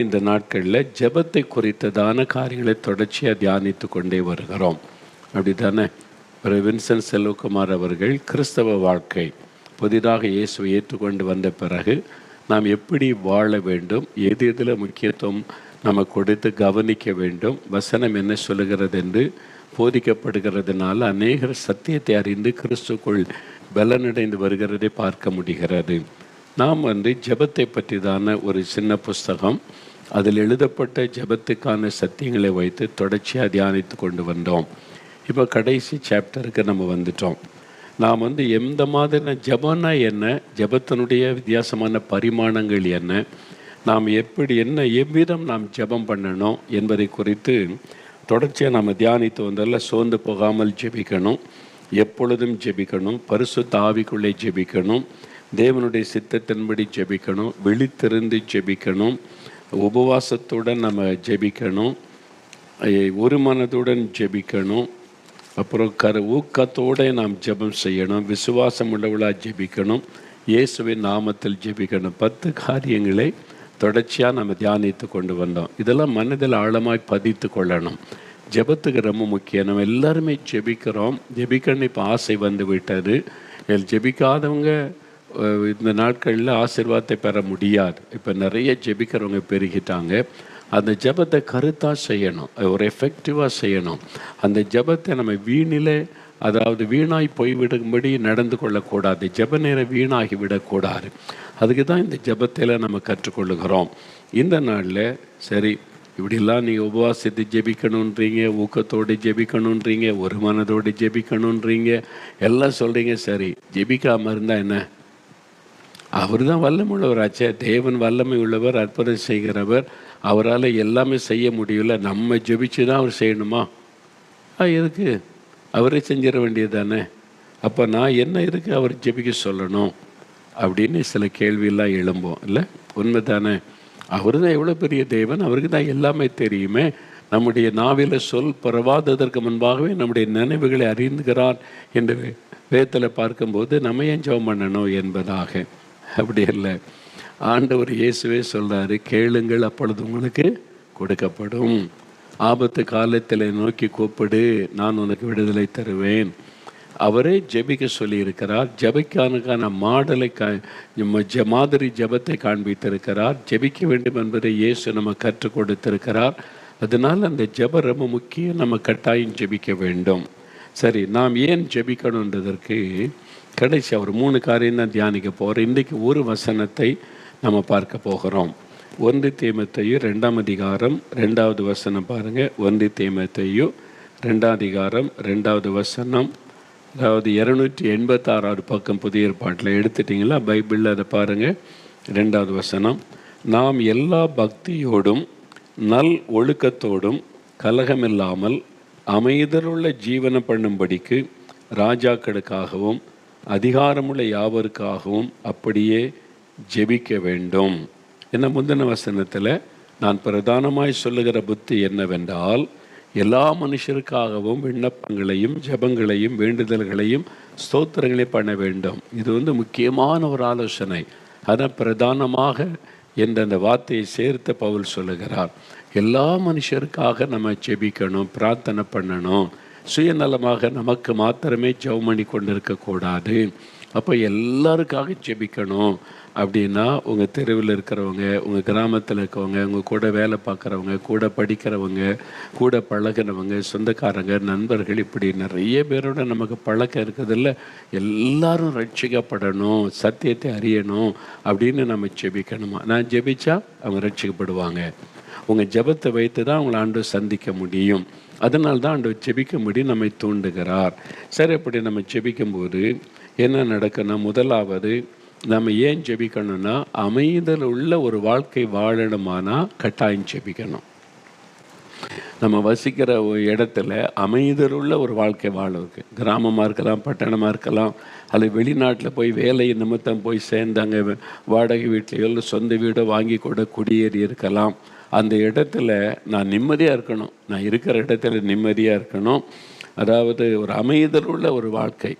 இந்த நாட்களில் ஜெபத்தை குறித்ததான காரியங்களை தொடர்ச்சியாக தியானித்து கொண்டே வருகிறோம். அப்படி தானே? வின்சென்ட் செல்வகுமார் அவர்கள் கிறிஸ்தவ வாழ்க்கை புதிதாக இயேசுவை ஏற்றுக்கொண்டு வந்த பிறகு நாம் எப்படி வாழ வேண்டும், எது எதில் முக்கியத்துவம் நம்ம கொடுத்து கவனிக்க வேண்டும், வசனம் என்ன சொல்லுகிறது என்று போதிக்கப்படுகிறதுனால அநேகர் சத்தியத்தை அறிந்து கிறிஸ்துக்குள் பலனடைந்து வருகிறதை பார்க்க முடிகிறது. நாம் ஜெபத்தை பற்றி தான ஒரு சின்ன புஸ்தகம், அதில் எழுதப்பட்ட ஜெபத்துக்கான சத்தியங்களை வைத்து தொடர்ச்சியாக தியானித்து கொண்டு வந்தோம். இப்போ கடைசி சாப்டருக்கு நம்ம வந்துட்டோம். நாம் எந்த மாதிரியான ஜெபம்னா என்ன, ஜெபத்தினுடைய வித்தியாசமான பரிமாணங்கள் என்ன, நாம் எப்படி எவ்விதம் நாம் ஜெபம் பண்ணணும் என்பதை குறித்து தொடர்ச்சியாக நாம் தியானித்து வந்தால சோர்ந்து போகாமல் ஜெபிக்கணும், எப்பொழுதும் ஜெபிக்கணும், பரிசுத்த ஆவிக்குள்ளே ஜெபிக்கணும், தேவனுடைய சித்தத்தின்படி ஜெபிக்கணும், விழித்திருந்து ஜெபிக்கணும், உபவாசத்துடன் நம்ம ஜெபிக்கணும், ஒரு மனதுடன் ஜெபிக்கணும், அப்புறம் ஊக்கத்தோடு நாம் ஜெபம் செய்யணும், விசுவாசம் உள்ளவளாக ஜெபிக்கணும், இயேசுவின் நாமத்தில் ஜெபிக்கணும். 10 காரியங்களை தொடர்ச்சியாக நம்ம தியானித்து கொண்டு வந்தோம். இதெல்லாம் மனதில் ஆழமாய் பதித்து கொள்ளணும். ஜெபத்துக்கு ரொம்ப முக்கியம். நம்ம எல்லாருமே ஜெபிக்கிறோம், ஜெபிக்கணும் இப்போ ஆசை வந்து விட்டது. ஜெபிக்காதவங்க இந்த நாட்களில் ஆசீர்வாதத்தை பெற முடியாது. இப்போ நிறைய ஜெபிக்கிறவங்க பெருகிட்டாங்க. அந்த ஜெபத்தை கருத்தாக செய்யணும், ஒரு எஃபெக்டிவாக செய்யணும். அந்த ஜெபத்தை நம்ம வீணாய் போய்விடும்படி நடந்து கொள்ளக்கூடாது. ஜெப நேரம் வீணாகி விடக்கூடாது. அதுக்கு தான் இந்த ஜெபத்தில் நம்ம கற்றுக்கொள்ளுகிறோம். இந்த நாளில் சரி, இப்படிலாம் நீங்கள் உபவாசித்து ஜெபிக்கணுன்றீங்க, ஊக்கத்தோடு ஜெபிக்கணுன்றீங்க, ஒரு மனதோடு ஜெபிக்கணுன்றீங்க, எல்லாம் சொல்கிறீங்க. சரி, ஜெபிக்காமல் இருந்தால் என்ன? அவர் தான் வல்லமை உள்ளவராச்சே. தேவன் வல்லமை உள்ளவர், அற்புதம் செய்கிறவர். அவரால் எல்லாமே செய்ய முடியல. நம்ம ஜெபிச்சு தான் அவர் செய்யணுமா? எதுக்கு? அவரே செஞ்சிட வேண்டியது தானே. அப்போ நான் என்ன எதுக்கு அவர் ஜெபிக்க சொல்லணும் அப்படின்னு சில கேள்வியெல்லாம் எழும்போம். இல்லை, உண்மை தானே? அவர் தான் எவ்வளோ பெரிய தேவன், அவருக்கு தான் எல்லாமே தெரியுமே. நம்முடைய நாவில சொல் பரவாததற்கு முன்பாகவே நம்முடைய நினைவுகளை அறிந்துகிறார் என்று வேதத்தில் பார்க்கும்போது நம்ம ஏன் ஜெபம் பண்ணணும் என்பதாக. அப்படி இல்லை, ஆண்டவர் இயேசுவே சொல்கிறாரு, கேளுங்கள் அப்பொழுது உங்களுக்கு கொடுக்கப்படும், ஆபத்து காலத்தில் நோக்கி கூப்பிடு, நான் உனக்கு விடுதலை தருவேன். அவரே ஜெபிக்க சொல்லியிருக்கிறார். ஜெபிக்கான மாடலை மாதிரி ஜெபத்தை காண்பித்திருக்கிறார். ஜெபிக்க வேண்டும் என்பதை இயேசு நம்ம கற்றுக் கொடுத்திருக்கிறார். அதனால் அந்த ஜெபம் ரொம்ப முக்கியம். நம்ம கட்டாயம் ஜெபிக்க வேண்டும். சரி, நாம் ஏன் ஜெபிக்கணுன்றதற்கு கடைசி ஒரு 3 காரியம் தான் தியானிக்க போகிறோம். இன்றைக்கு ஒரு வசனத்தை நம்ம பார்க்க போகிறோம். 1 தீமோத்தேயு 2ஆம் அதிகாரம் 2வது வசனம் பாருங்கள். 1 தீமோத்தேயு 2ஆம் அதிகாரம் 2வது வசனம், அதாவது 286வது பக்கம் புதிய ஏற்பாட்டில் எடுத்துட்டிங்களா பைபிளில்? அதை பாருங்கள். 2வது வசனம், நாம் எல்லா பக்தியோடும் நல் ஒழுக்கத்தோடும் கலகமில்லாமல் அமைதலுள்ள ஜீவனம் பண்ணும்படிக்கு ராஜாக்களுக்காகவும் அதிகாரமுள்ள யாவருக்காகவும் அப்படியே ஜெபிக்க வேண்டும். என்ன முந்தின வசனத்தில் நான் பிரதானமாய் சொல்லுகிற புத்தி என்னவென்றால், எல்லா மனுஷருக்காகவும் விண்ணப்பங்களையும் ஜெபங்களையும் வேண்டுதல்களையும் ஸ்தோத்திரங்களையும் பண்ண வேண்டும். இது முக்கியமான ஒரு ஆலோசனை. ஆனால் பிரதானமாக என்ற அந்த வார்த்தையை சேர்த்து பவுல் சொல்லுகிறார். எல்லா மனுஷருக்காக நம்ம ஜெபிக்கணும், பிரார்த்தனை பண்ணணும். சுயநலமாக நமக்கு மாத்திரமே ஜெபம் பண்ணி கொண்டு இருக்கக்கூடாது. அப்போ எல்லாருக்காக ஜெபிக்கணும். அப்படின்னா உங்கள் தெருவில் இருக்கிறவங்க, உங்கள் கிராமத்தில் இருக்கிறவங்க, உங்கள் கூட வேலை பார்க்குறவங்க, கூட படிக்கிறவங்க, கூட பழகினவங்க, சொந்தக்காரங்க, நண்பர்கள், இப்படி நிறைய பேரோட நமக்கு பழக்கம் இருக்குதில்ல. எல்லாரும் ரட்சிக்கப்படணும், சத்தியத்தை அறியணும் அப்படின்னு நம்ம ஜெபிக்கணுமா? நான் ஜெபிச்சா அவங்க ரட்சிக்கப்படுவாங்க. உங்கள் ஜெபத்தை வைத்து தான் அவங்களை ஆண்டவர் சந்திக்க முடியும். அதனால்தான் தான் ஆண்டவர் ஜெபிக்கும்படி நம்மை தூண்டுகிறார். சரி, அப்படி நம்ம ஜெபிக்கும்போது என்ன நடக்கணும்? முதலாவது, நம்ம ஏன் ஜெபிக்கணும்னா, அமைதல் உள்ள ஒரு வாழ்க்கை வாழணுமானா கட்டாயம் ஜெபிக்கணும். நம்ம வசிக்கிற இடத்துல அமைதல் உள்ள ஒரு வாழ்க்கை வாழவுக்கு, கிராமமாக இருக்கலாம், பட்டணமாக இருக்கலாம், அல்லது வெளிநாட்டில் போய் வேலை நிமித்தம் போய் சேர்ந்தாங்க, வாடகை வீட்லையோ இல்லை சொந்த வீடோ வாங்கி கூட குடியேறி இருக்கலாம். அந்த இடத்துல நான் நிம்மதியாக இருக்கணும், நான் இருக்கிற இடத்துல நிம்மதியாக இருக்கணும். அதாவது ஒரு அமைதல் உள்ள ஒரு வாழ்க்கை.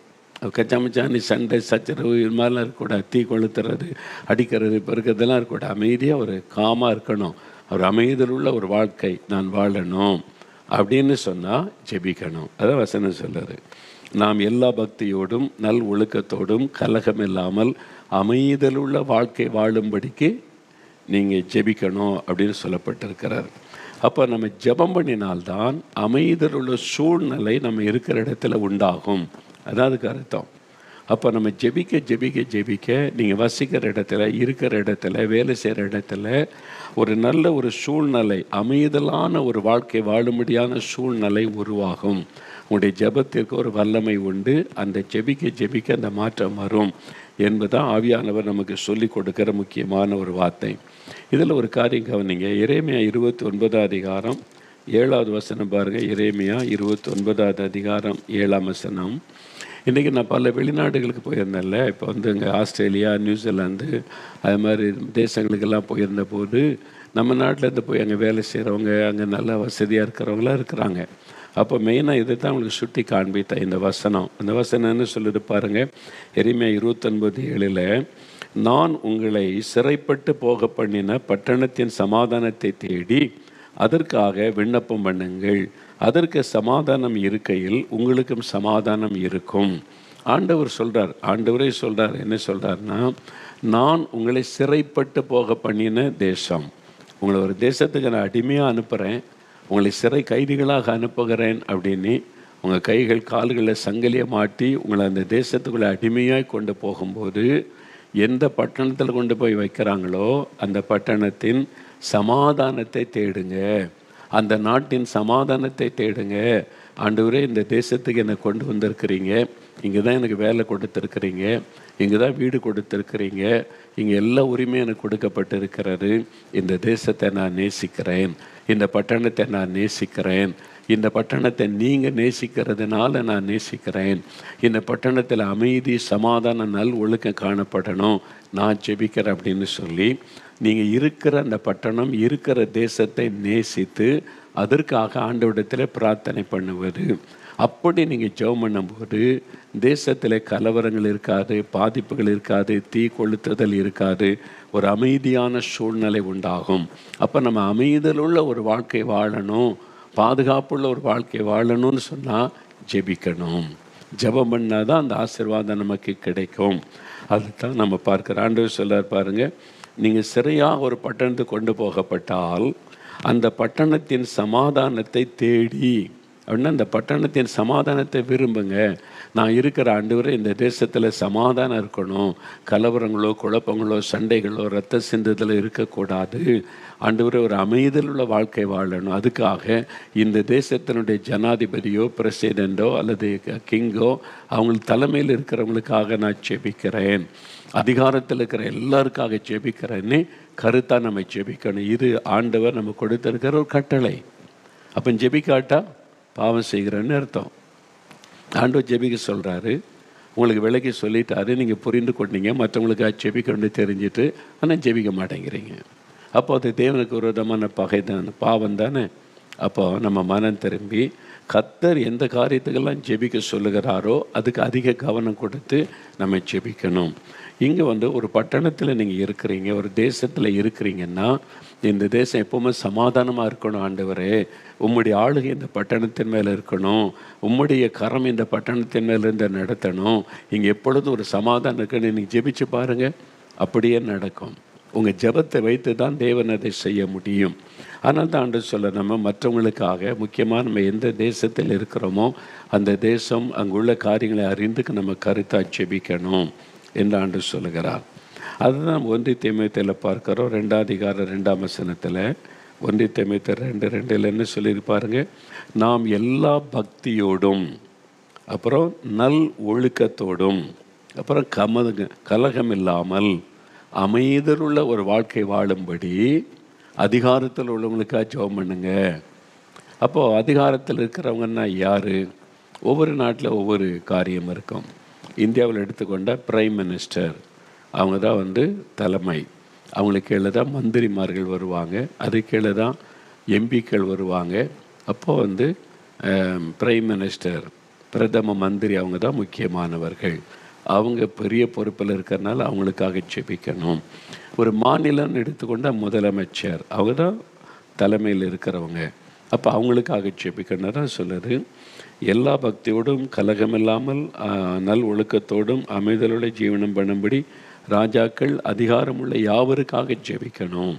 கச்சாமச்சானி சண்டை சச்சரவு இது மாதிரிலாம் இருக்கக்கூடாது. தீ கொளுத்துறது, அடிக்கிறது, பெருக்கிறதெல்லாம் இருக்கக்கூடாது. அமைதியாக ஒரு காமாக இருக்கணும். ஒரு அமைதலுள்ள ஒரு வாழ்க்கை நான் வாழணும் அப்படின்னு சொன்னால் ஜெபிக்கணும். அதான் வசனம் சொல்லுது. நாம் எல்லா பக்தியோடும் நல் ஒழுக்கத்தோடும் கலகம் இல்லாமல் அமைதலுள்ள வாழ்க்கை வாழும்படிக்கு நீங்கள் ஜெபிக்கணும் அப்படின்னு சொல்லப்பட்டிருக்கிறார். அப்போ நம்ம ஜெபம் பண்ணினால்தான் அமைதலுள்ள சூழ்நிலை நம்ம இருக்கிற இடத்துல உண்டாகும். அதான் அதுக்கு அர்த்தம். அப்போ நம்ம ஜெபிக்க ஜெபிக்க ஜெபிக்க நீங்கள் வசிக்கிற இடத்துல, இருக்கிற இடத்துல, வேலை செய்கிற இடத்துல ஒரு நல்ல ஒரு சூழ்நிலை, அமைதலான ஒரு வாழ்க்கை வாழும்படியான சூழ்நிலை உருவாகும். உங்களுடைய ஜெபத்திற்கு ஒரு வல்லமை உண்டு. அந்த ஜெபிக்க ஜெபிக்க அந்த மாற்றம் வரும் என்பதுதான் ஆவியானவர் நமக்கு சொல்லி கொடுக்கிற முக்கியமான ஒரு வார்த்தை. இதில் ஒரு காரியம் கவனிங்க. எரேமியா 29 அதிகாரம் 7வது வசனம் பாருங்கள். எரேமியா 29 அதிகாரம் 7ஆம் வசனம். இன்றைக்கி நான் பல வெளிநாடுகளுக்கு போயிருந்தேன்ல. இப்போ வந்து இங்கே ஆஸ்திரேலியா, நியூசிலாந்து அது மாதிரி தேசங்களுக்கெல்லாம் போயிருந்த போது நம்ம நாட்டிலேருந்து போய் அங்கே வேலை செய்கிறவங்க, அங்கே நல்லா வசதியாக இருக்கிறவங்களாம் இருக்கிறாங்க. அப்போ மெயினாக இதை தான் அவங்களுக்கு சுட்டி காண்பித்தேன் இந்த வசனம். அந்த வசனம் என்ன சொல்லுது பாருங்கள். எரேமியா 29:7, நான் உங்களை சிறைப்பட்டு போக பண்ணின பட்டணத்தின் சமாதானத்தை தேடி அதற்காக விண்ணப்பம் பண்ணுங்கள். அதற்கு சமாதானம் இருக்கையில் உங்களுக்கும் சமாதானம் இருக்கும். ஆண்டவர் சொல்கிறார். ஆண்டவரே சொல்கிறார். என்ன சொல்கிறார்னா, நான் உங்களை சிறைப்பட்டு போக பண்ணின தேசம், உங்களை ஒரு தேசத்துக்கு நான் அடிமையாக அனுப்புகிறேன், உங்களை சிறை கைதிகளாக அனுப்புகிறேன் அப்படின்னு உங்கள் கைகள் கால்களில் சங்கிலியை மாட்டி உங்களை அந்த தேசத்துக்குள்ளே அடிமையாக கொண்டு போகும்போது எந்த பட்டணத்தில் கொண்டு போய் வைக்கிறாங்களோ அந்த பட்டணத்தின் சமாதானத்தை தேடுங்க, அந்த நாட்டின் சமாதானத்தை தேடுங்க. ஆண்டவரே, இந்த தேசத்துக்கு என்னை கொண்டு வந்திருக்கிறீங்க, இங்கே தான் எனக்கு வேலை கொடுத்துருக்குறீங்க, இங்கே தான் வீடு கொடுத்துருக்குறீங்க, இங்கே எல்லா உரிமையும் எனக்கு கொடுக்கப்பட்டிருக்கிறது. இந்த தேசத்தை நான் நேசிக்கிறேன், இந்த பட்டணத்தை நான் நேசிக்கிறேன், இந்த பட்டணத்தை நீங்கள் நேசிக்கிறதுனால நான் நேசிக்கிறேன், இந்த பட்டணத்தில் அமைதி, சமாதானம், நல் ஒழுக்கம் காணப்படணும், நான் ஜெபிக்கிறேன் அப்படின்னு சொல்லி நீங்கள் இருக்கிற அந்த பட்டணம், இருக்கிற தேசத்தை நேசித்து அதற்காக ஆண்டவரிடத்தில் பிரார்த்தனை பண்ணுவது. அப்படி நீங்கள் ஜெபம் பண்ணும்போது தேசத்தில் கலவரங்கள் இருக்காது, பாதிப்புகள் இருக்காது, தீ கொளுத்துதல் இருக்காது, ஒரு அமைதியான சூழ்நிலை உண்டாகும். அப்போ நம்ம அமைதலுள்ள ஒரு வாழ்க்கை வாழணும், பாதுகாப்புள்ள ஒரு வாழ்க்கை வாழணும்னு சொன்னால் ஜெபிக்கணும். ஜெபம் பண்ணால் தான் அந்த ஆசீர்வாதம் நமக்கு கிடைக்கும். அதுதான் நம்ம பார்க்குற ஆண்டவர் சொல்றார் பாருங்கள். நீங்கள் சிறையாக ஒரு பட்டணத்துக்கு கொண்டு போகப்பட்டால் அந்த பட்டணத்தின் சமாதானத்தை தேடி, அப்படின்னா அந்த பட்டணத்தின் சமாதானத்தை விரும்புங்க. நான் இருக்கிற ஆண்டவரே, இந்த தேசத்தில் சமாதானம் இருக்கணும், கலவரங்களோ குழப்பங்களோ சண்டைகளோ ரத்த சிந்துதலோ இருக்கக்கூடாது. ஆண்டவரே, ஒரு அமைதலுள்ள வாழ்க்கை வாழணும். அதுக்காக இந்த தேசத்தினுடைய ஜனாதிபதியோ பிரசிடெண்டோ அல்லது கிங்கோ அவங்களுக்கு தலைமையில் இருக்கிறவங்களுக்காக நான் ஜெபிக்கிறேன், அதிகாரத்தில் இருக்கிற எல்லாருக்காக ஜெபிக்கிறேன்னு கருத்தாக நம்ம ஜெபிக்கணும். இது ஆண்டவர் நம்ம கொடுத்திருக்கிற ஒரு கட்டளை. அப்போ ஜெபிக்காட்டா பாவம் செய்கிறேன்னு அர்த்தம். ஆண்டவர் ஜெபிக்க சொல்கிறாரு, உங்களுக்கு விலைக்கு சொல்லிட்டாரு, நீங்கள் புரிந்து கொண்டீங்க, மற்றவங்களுக்காக ஜெபிக்கணும்னு தெரிஞ்சுட்டு ஆனால் ஜெபிக்க மாட்டேங்கிறீங்க. அப்போ அது தேவனுக்கு விரோதமான பகை தானே, பாவம் தானே. அப்போ நம்ம மனம் திரும்பி கர்த்தர் எந்த காரியத்துக்கெல்லாம் ஜெபிக்க சொல்லுகிறாரோ அதுக்கு அதிக கவனம் கொடுத்து நம்ம ஜெபிக்கணும். இங்கே ஒரு பட்டணத்தில் நீங்கள் இருக்கிறீங்க, ஒரு தேசத்தில் இருக்கிறீங்கன்னா இந்த தேசம் எப்போவுமே சமாதானமாக இருக்கணும். ஆண்டவரே, உம்முடைய ஆளுகை இந்த பட்டணத்தின் மேலே இருக்கணும், உம்முடைய கரம் இந்த பட்டணத்தின் மேலேருந்து நடத்தணும், இங்கே எப்பொழுதும் ஒரு சமாதானம் இருக்குன்னு நீங்கள் ஜெபிச்சு பாருங்கள், அப்படியே நடக்கும். உங்கள் ஜெபத்தை வைத்து தான் தேவன் அதை செய்ய முடியும். ஆனால் தான் ஆண்டவர் சொல்ல, நம்ம மற்றவங்களுக்காக முக்கியமாக நம்ம எந்த தேசத்தில் இருக்கிறோமோ அந்த தேசம் அங்குள்ள காரியங்களை அறிந்து நம்ம கருத்தாக ஜெபிக்கணும் என்று ஆண்டவர் சொல்லுகிறார். அதுதான் 1 தீமோத்தேயுவில் பார்க்குறோம். 2ஆம் அதிகாரம் 2ஆம் வசனத்தில் 1 தீமோத்தேயு 2:2 என்ன சொல்லியிருப்பாருங்க, நாம் எல்லா பக்தியோடும், அப்புறம் நல் ஒழுக்கத்தோடும், அப்புறம் கலகம் இல்லாமல் அமைதலுள்ள ஒரு வாழ்க்கை வாழும்படி அதிகாரத்தில் உள்ளவங்களுக்காக ஜெபம் பண்ணுங்க. அப்போது அதிகாரத்தில் இருக்கிறவங்கன்னா யார்? ஒவ்வொரு நாட்டில் ஒவ்வொரு காரியம் இருக்கும். இந்தியாவில் எடுத்துக்கொண்ட பிரைம் மினிஸ்டர், அவங்க தான் தலைமை. அவங்களுக்கு கீழே தான் மந்திரிமார்கள் வருவாங்க, அது கீழே தான் எம்பிக்கள் வருவாங்க. அப்போது பிரைம் மினிஸ்டர், பிரதம மந்திரி, அவங்க தான் முக்கியமானவர்கள். அவங்க பெரிய பொறுப்பில் இருக்கிறனால அவங்களுக்காக ஜெபிக்கணும். ஒரு மாநிலம்னு எடுத்துக்கொண்டால் முதலமைச்சர், அவங்க தான் தலைமையில் இருக்கிறவங்க. அப்போ அவங்களுக்காக ஜெபிக்கணும் தான் சொல்லுது. எல்லா பக்தியோடும் கலகமில்லாமல் நல் ஒழுக்கத்தோடும் அமைதலோட ஜீவனம் பண்ணும்படி ராஜாக்கள் அதிகாரமுள்ள யாவருக்காக ஜெபிக்கணும்.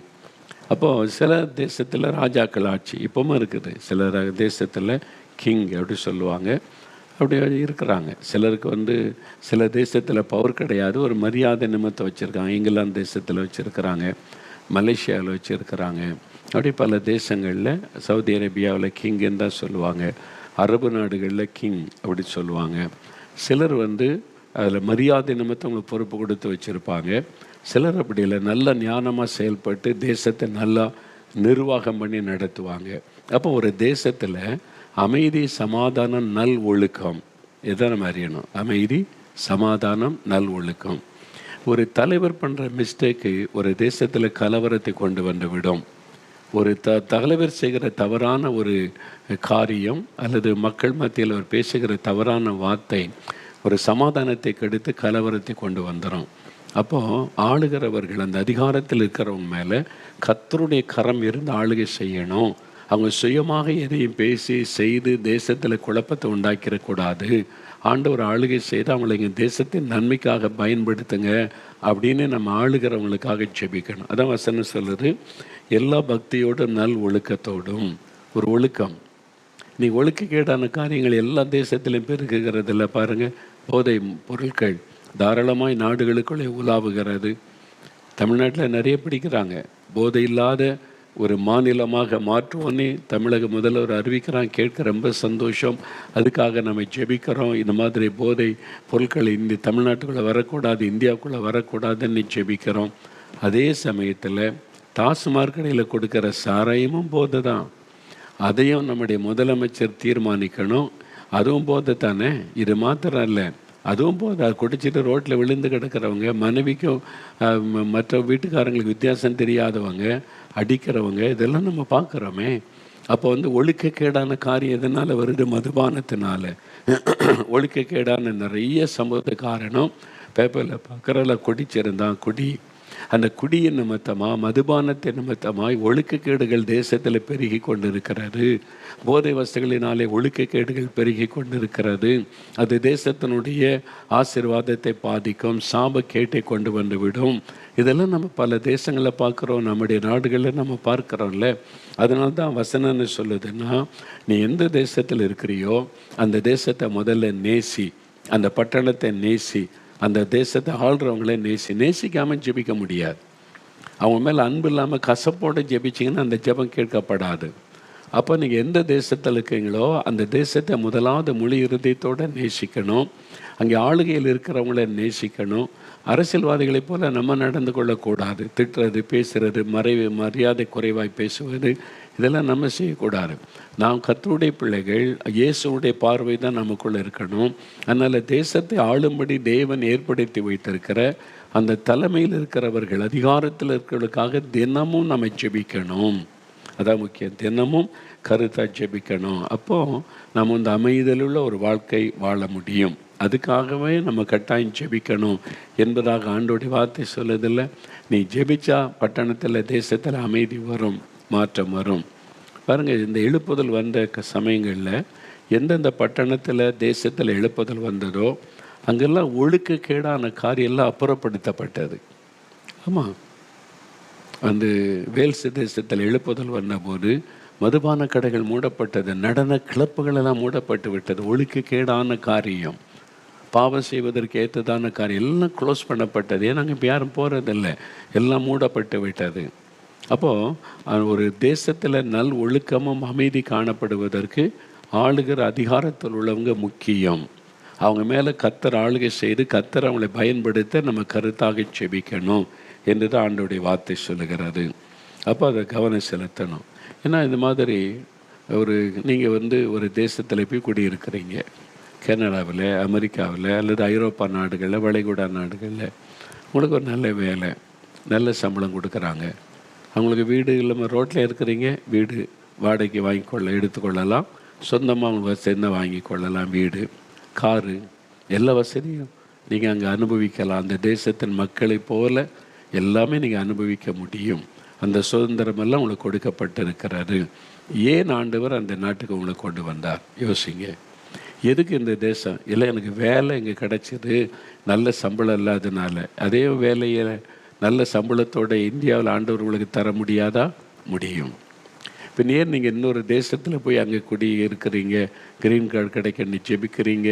அப்போது சில தேசத்தில் ராஜாக்கள் ஆட்சி இப்போவும் இருக்குது. சில தேசத்தில் கிங் அப்படி சொல்லுவாங்க, அப்படி இருக்கிறாங்க. சிலருக்கு சில தேசத்தில் பவர் கிடையாது, ஒரு மரியாதை நிமித்தம் வச்சுருக்காங்க. இங்கிலாந்து தேசத்தில் வச்சுருக்கிறாங்க, மலேசியாவில் வச்சுருக்கிறாங்க. அப்படி பல தேசங்களில், சவுதி அரேபியாவில் கிங்குன்னு தான் சொல்லுவாங்க, அரபு நாடுகளில் கிங் அப்படி சொல்லுவாங்க. சிலர் அதில் மரியாதை நிமித்தம் அவங்களுக்கு பொறுப்பு கொடுத்து வச்சுருப்பாங்க. சிலர் அப்படி இல்லை, நல்ல ஞானமாக செயல்பட்டு தேசத்தை நல்லா நிர்வாகம் பண்ணி நடத்துவாங்க. அப்போ ஒரு தேசத்தில் அமைதி, சமாதானம், நல் ஒழுக்கம் இதான் நம்ம அறியணும். அமைதி, சமாதானம், நல் ஒழுக்கம். ஒரு தலைவர் பண்ணுற மிஸ்டேக்கு ஒரு தேசத்தில் கலவரத்தை கொண்டு வந்து விடும். ஒரு தலைவர் செய்கிற தவறான ஒரு காரியம் அல்லது மக்கள் மத்தியில் அவர் பேசுகிற தவறான வார்த்தை ஒரு சமாதானத்தை கெடுத்து கலவரத்தை கொண்டு வந்துடும். அப்போது ஆளுகிறவர்கள் அந்த அதிகாரத்தில் இருக்கிறவங்க மேலே கர்த்தருடைய கரம் இருந்து ஆளுகை செய்யணும். அவங்க சுயமாக எதையும் பேசி செய்து தேசத்தில் குழப்பத்தை உண்டாக்கிடக்கூடாது. ஆண்டவர் ஆளுகை செய்து அவங்களை இங்கே தேசத்தின் நன்மைக்காக பயன்படுத்துங்க அப்படின்னு நம்ம ஆளுகிறவங்களுக்காக ஜெபிக்கணும். அதான் வசனம் சொல்லுது, எல்லா பக்தியோடும் நல் ஒழுக்கத்தோடும். ஒரு ஒழுக்கம், நீ ஒழுக்கக்கேடான காரியங்கள் எல்லா தேசத்திலையும் பெருகுகிறதில்ல. பாருங்கள், போதை பொருட்கள் தாராளமாய் நாடுகளுக்குள்ளே உலாவுகிறது. தமிழ்நாட்டில் நிறைய பிடிக்கிறாங்க. போதை இல்லாத ஒரு மாநிலமாக மாற்றுவோன்னே தமிழக முதல்வர் அறிவிக்கிறான். கேட்க ரொம்ப சந்தோஷம். அதுக்காக நம்ம ஜெபிக்கிறோம். இந்த மாதிரி போதை பொருட்கள் இந்த தமிழ்நாட்டுக்குள்ளே வரக்கூடாது, இந்தியாவுக்குள்ளே வரக்கூடாதுன்னு ஜெபிக்கிறோம். அதே சமயத்தில் டாஸ்மாக் கடையில் கொடுக்குற சாராயமும் போதை தான். அதையும் நம்முடைய முதலமைச்சர் தீர்மானிக்கணும். அதுவும் போதை தானே. இது மாத்திரம் இல்லை, அதுவும் போதை. அது குடிச்சிட்டு ரோட்டில் விழுந்து கிடக்கிறவங்க, மனைவிக்கும் மற்ற வீட்டுக்காரங்களுக்கு வித்தியாசம் தெரியாதவங்க, அடிக்கிறவங்க, இதெல்லாம் நம்ம பார்க்குறோமே. அப்போ ஒழுக்கக்கேடான காரியம் எதனால் வருது? மதுபானத்தினால. ஒழுக்கக்கேடான நிறைய சம்பவத்து காரணம் பேப்பரில் பார்க்குறல, குடிச்சிருந்தான் குடி. அந்த குடியின் நிமித்தமாக, மதுபானத்தின் நிமித்தமாய் ஒழுக்கக்கேடுகள் தேசத்தில் பெருகி கொண்டிருக்கிறது. போதை வசதிகளினாலே ஒழுக்கக்கேடுகள் பெருகி கொண்டிருக்கிறது. அது தேசத்தினுடைய ஆசீர்வாதத்தை பாதிக்கும், சாபக்கேட்டை கொண்டு வந்துவிடும். இதெல்லாம் நம்ம பல தேசங்களில் பார்க்குறோம், நம்முடைய நாடுகளில் நம்ம பார்க்குறோம்ல. அதனால தான் வசனம்னு சொல்லுதுன்னா, நீ எந்த தேசத்தில் இருக்கிறியோ அந்த தேசத்தை முதல்ல நேசி, அந்த பட்டணத்தை நேசி, அந்த தேசத்தை ஆள்றவங்களே நேசிக்காமல் ஜெபிக்க முடியாது. அவங்க மேலே அன்பு இல்லாமல் கசப்போடு ஜெபிச்சிங்கன்னா அந்த ஜெபம் கேட்கப்படாது. அப்போ நீங்கள் எந்த தேசத்தில் இருக்கீங்களோ அந்த தேசத்தை முதலாவது முழு இருதயத்தோடு நேசிக்கணும். அங்கே ஆளுகையில் இருக்கிறவங்கள நேசிக்கணும். அரசியல்வாதிகளைப் போல் நம்ம நடந்து கொள்ளக்கூடாது. திட்டுறது, பேசுகிறது, மரியாதை குறைவாய் பேசுவது, இதெல்லாம் நம்ம செய்யக்கூடாது. நாம் கர்த்தருடைய பிள்ளைகள், இயேசுடைய பார்வை தான் நமக்குள்ளே இருக்கணும். அதனால் தேசத்தை ஆளும்படி தேவன் ஏற்படுத்தி வைத்திருக்கிற அந்த தலைமையில் இருக்கிறவர்கள், அதிகாரத்தில் இருக்கிறவர்களுக்காக தினமும் நம்ம ஜெபிக்கணும். அதான் முக்கியம். தினமும் கருத்தாக ஜெபிக்கணும். அப்போது நம்ம அமைதலுள்ள ஒரு வாழ்க்கை வாழ முடியும். அதுக்காகவே நம்ம கட்டாயம் ஜெபிக்கணும் என்பதாக ஆண்டோடைய வார்த்தை சொல்லுதில்லை. நீ ஜெபிச்சா பட்டணத்தில், தேசத்தில் அமைதி வரும், மாற்றம் வரும். பாருங்கள், இந்த எழுப்புதல் வந்த சமயங்களில் எந்தெந்த பட்டணத்தில், தேசத்தில் எழுப்புதல் வந்ததோ அங்கெல்லாம் ஒழுக்கக்கேடான காரியெல்லாம் அப்புறப்படுத்தப்பட்டது. ஆமாம், வேல்ஸ் தேசத்தில் எழுப்புதல் வந்தபோது மதுபான கடைகள் மூடப்பட்டது, நடன கிளப்புகளெல்லாம் மூடப்பட்டு விட்டது. ஒழுக்கக்கேடான காரியம், பாவம் செய்வதற்கு ஏற்றதான காரியம் எல்லாம் க்ளோஸ் பண்ணப்பட்டது. ஏன்னா அங்கே இப்போ யாரும் போகிறதில்லை, எல்லாம் மூடப்பட்டு விட்டது. அப்போது ஒரு தேசத்தில் நல் ஒழுக்கமும் அமைதி காணப்படுவதற்கு ஆளுகிற அதிகாரத்தில் உள்ளவங்க முக்கியம். அவங்க மேலே கர்த்தர் ஆளுகை செய்து கர்த்தர் அவங்களை பயன்படுத்த நம்ம கருத்தாக செபிக்கணும் என்று தான் ஆண்டோடைய வார்த்தை சொல்லுகிறது. அப்போ அதை கவனம் செலுத்தணும். ஏன்னா இந்த மாதிரி நீங்கள் ஒரு தேசத்தில் போய் குடியிருக்கிறீங்க, கனடாவில், அமெரிக்காவில் அல்லது ஐரோப்பா நாடுகளில், வளைகுடா நாடுகளில், உங்களுக்கு ஒரு நல்ல வேலை, நல்ல சம்பளம் கொடுக்குறாங்க. அவங்களுக்கு வீடு இல்லாமல் ரோட்டில் இருக்கிறீங்க, வீடு வாடகைக்கு எடுத்துக்கொள்ளலாம். சொந்தமாக அவங்க வசதி வாங்கி கொள்ளலாம். வீடு, காரு, எல்லா வசதியும் நீங்கள் அங்கே அனுபவிக்கலாம். அந்த தேசத்தின் மக்களை போல எல்லாமே நீங்கள் அனுபவிக்க முடியும். அந்த சுதந்திரமெல்லாம் உங்களுக்கு கொடுக்கப்பட்டிருக்கிறாரு. ஏன் ஆண்டவர் அந்த நாட்டுக்கு உங்களை கொண்டு வந்தார்? யோசிங்க. எதுக்கு இந்த தேசம்? இல்லை, எனக்கு வேலை இங்கே கிடச்சிது, நல்ல சம்பளம் இல்லாதனால. அதே வேலையை நல்ல சம்பளத்தோட இந்தியாவில் ஆண்டவர் உங்களுக்கு தர முடியாதா? முடியும். இப்போ ஏன் நீங்கள் இன்னொரு தேசத்தில் போய் அங்கே குடி இருக்கிறீங்க, க்ரீன் கார்டு கிடைக்கணும்னு ஜெபிக்கிறீங்க,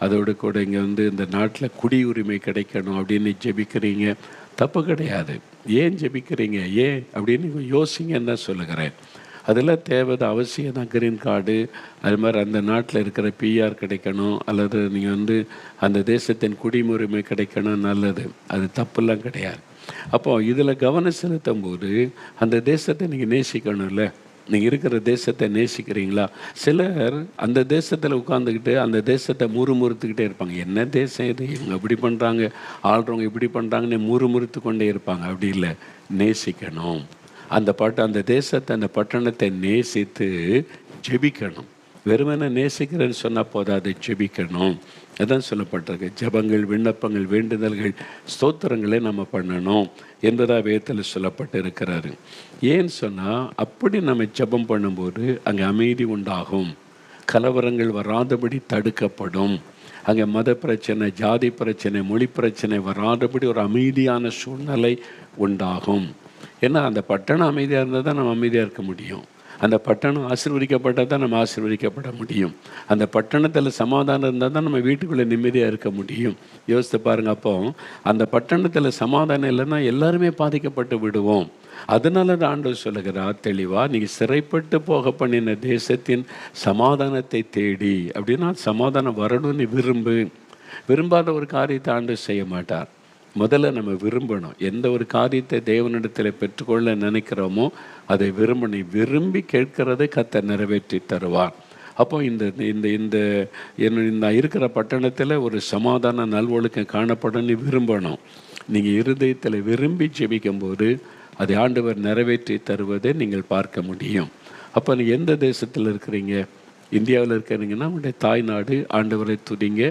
அதோடு கூட இங்கே இந்த நாட்டில் குடியுரிமை கிடைக்கணும் அப்படின்னு ஜெபிக்கிறீங்க? தப்பு கிடையாது. ஏன் ஜெபிக்கிறீங்க? ஏன் அப்படின்னு யோசிங்கன்னு தான் சொல்லுகிறேன். அதெல்லாம் தேவைதான், அவசியம் தான். க்ரீன் கார்டு, அது மாதிரி அந்த நாட்டில் இருக்கிற பிஆர் கிடைக்கணும், அல்லது நீங்கள் அந்த தேசத்தின் குடியுரிமை கிடைக்கணும், நல்லது. அது தப்புலாம் கிடையாது. அப்போது இதில் கவனம் செலுத்தும் போது அந்த தேசத்தை நீங்கள் நேசிக்கணும்ல. நீங்கள் இருக்கிற தேசத்தை நேசிக்கிறீங்களா? சிலர் அந்த தேசத்தில் உட்காந்துக்கிட்டு அந்த தேசத்தை முறுமுறுத்துக்கிட்டே இருப்பாங்க. என்ன தேசம் இது, இவங்க இப்படி பண்ணுறாங்க, ஆள்றவங்க இப்படி பண்ணுறாங்கன்னு முறுமுறுத்து கொண்டே இருப்பாங்க. அப்படி இல்லை, நேசிக்கணும். அந்த தேசத்தை, அந்த பட்டணத்தை நேசித்து ஜெபிக்கணும். வெறுமனே நேசிக்கிறேன்னு சொன்னால் போதாது, ஜெபிக்கணும். அதான் சொல்லப்பட்டிருக்கு. ஜெபங்கள், விண்ணப்பங்கள், வேண்டுதல்கள், ஸ்தோத்திரங்களை நம்ம பண்ணணும் என்பதாக வேதத்தில் சொல்லப்பட்டு இருக்கிறாரு. ஏன்னு சொன்னால், அப்படி நம்ம ஜெபம் பண்ணும்போது அங்கே அமைதி உண்டாகும், கலவரங்கள் வராதபடி தடுக்கப்படும். அங்கே மத பிரச்சனை, ஜாதி பிரச்சனை, மொழி பிரச்சனை வராதபடி ஒரு அமைதியான சூழ்நிலை உண்டாகும். ஏன்னா அந்த பட்டணம் அமைதியாக இருந்தால் தான் நம்ம அமைதியாக இருக்க முடியும். அந்த பட்டணம் ஆசீர்வதிக்கப்பட்டால் தான் நம்ம ஆசீர்வதிக்கப்பட முடியும். அந்த பட்டணத்தில் சமாதானம் இருந்தால் தான் நம்ம வீட்டுக்குள்ளே நிம்மதியாக இருக்க முடியும். யோசித்து பாருங்கள். அப்போ அந்த பட்டணத்தில் சமாதானம் இல்லைன்னா எல்லாருமே பாதிக்கப்பட்டு விடுவோம். அதனால தான் ஆண்டவர் சொல்லுகிறார் தெளிவாக, நீங்கள் சிறைப்பட்டு போக பண்ணின தேசத்தின் சமாதானத்தை தேடி. அப்படின்னா சமாதானம் வரணும்னு விரும்பாத ஒரு காரியத்தை ஆண்டவர் செய்ய மாட்டார். முதல்ல நம்ம விரும்பணும். எந்த ஒரு காரியத்தை தேவனிடத்தில் பெற்றுக்கொள்ள நினைக்கிறோமோ அதை விரும்பி கேட்கிறதை கர்த்தர் நிறைவேற்றி தருவார். அப்போ இந்த இருக்கிற பட்டணத்தில் ஒரு சமாதான நல்வொழுக்கம் காணப்படணும்னு விரும்பணும். நீங்கள் இருதயத்தில் விரும்பி ஜெபிக்கும்போது அதை ஆண்டவர் நிறைவேற்றி தருவதை நீங்கள் பார்க்க முடியும். அப்போ நீங்கள் எந்த தேசத்தில் இருக்கிறீங்க? இந்தியாவில் இருக்கிறீங்கன்னா உங்களுடைய தாய்நாடு, ஆண்டவரை துதிங்க.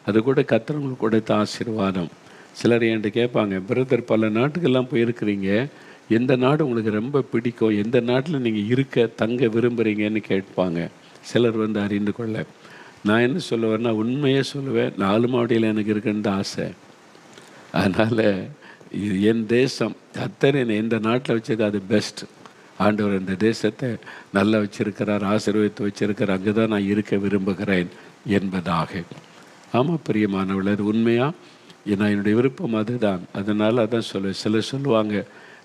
அது கூட கர்த்தர் உங்களுக்கு கொடுத்த ஆசீர்வாதம். சிலர் என்கிட்ட கேட்பாங்க, பிரதர் பல நாட்டுக்கெல்லாம் போயிருக்கிறீங்க, எந்த நாடு உங்களுக்கு ரொம்ப பிடிக்கும், எந்த நாட்டில் நீங்கள் தங்க விரும்புகிறீங்கன்னு கேட்பாங்க. சிலர் அறிந்து கொள்ள நான் என்ன சொல்லுவேன்னா, உண்மையே சொல்லுவேன், 4 மாவடியில் எனக்கு இருக்குன்னு ஆசை. அதனால் என் தேசம் கர்த்தர் என்னை எந்த நாட்டில் வச்சது அது பெஸ்ட். ஆண்டவர் இந்த தேசத்தை நல்லா வச்சிருக்கிறார், ஆசீர்வதித்து வச்சிருக்கிறார், அங்கே தான் நான் இருக்க விரும்புகிறேன் என்பதாக. ஆமாம் பிரியமானவள், அது உண்மையாக ஏன்னா என்னுடைய விருப்பம் அதுதான். அதனால் அதான் சொல்லுவேன். சிலர் சொல்லுவாங்க,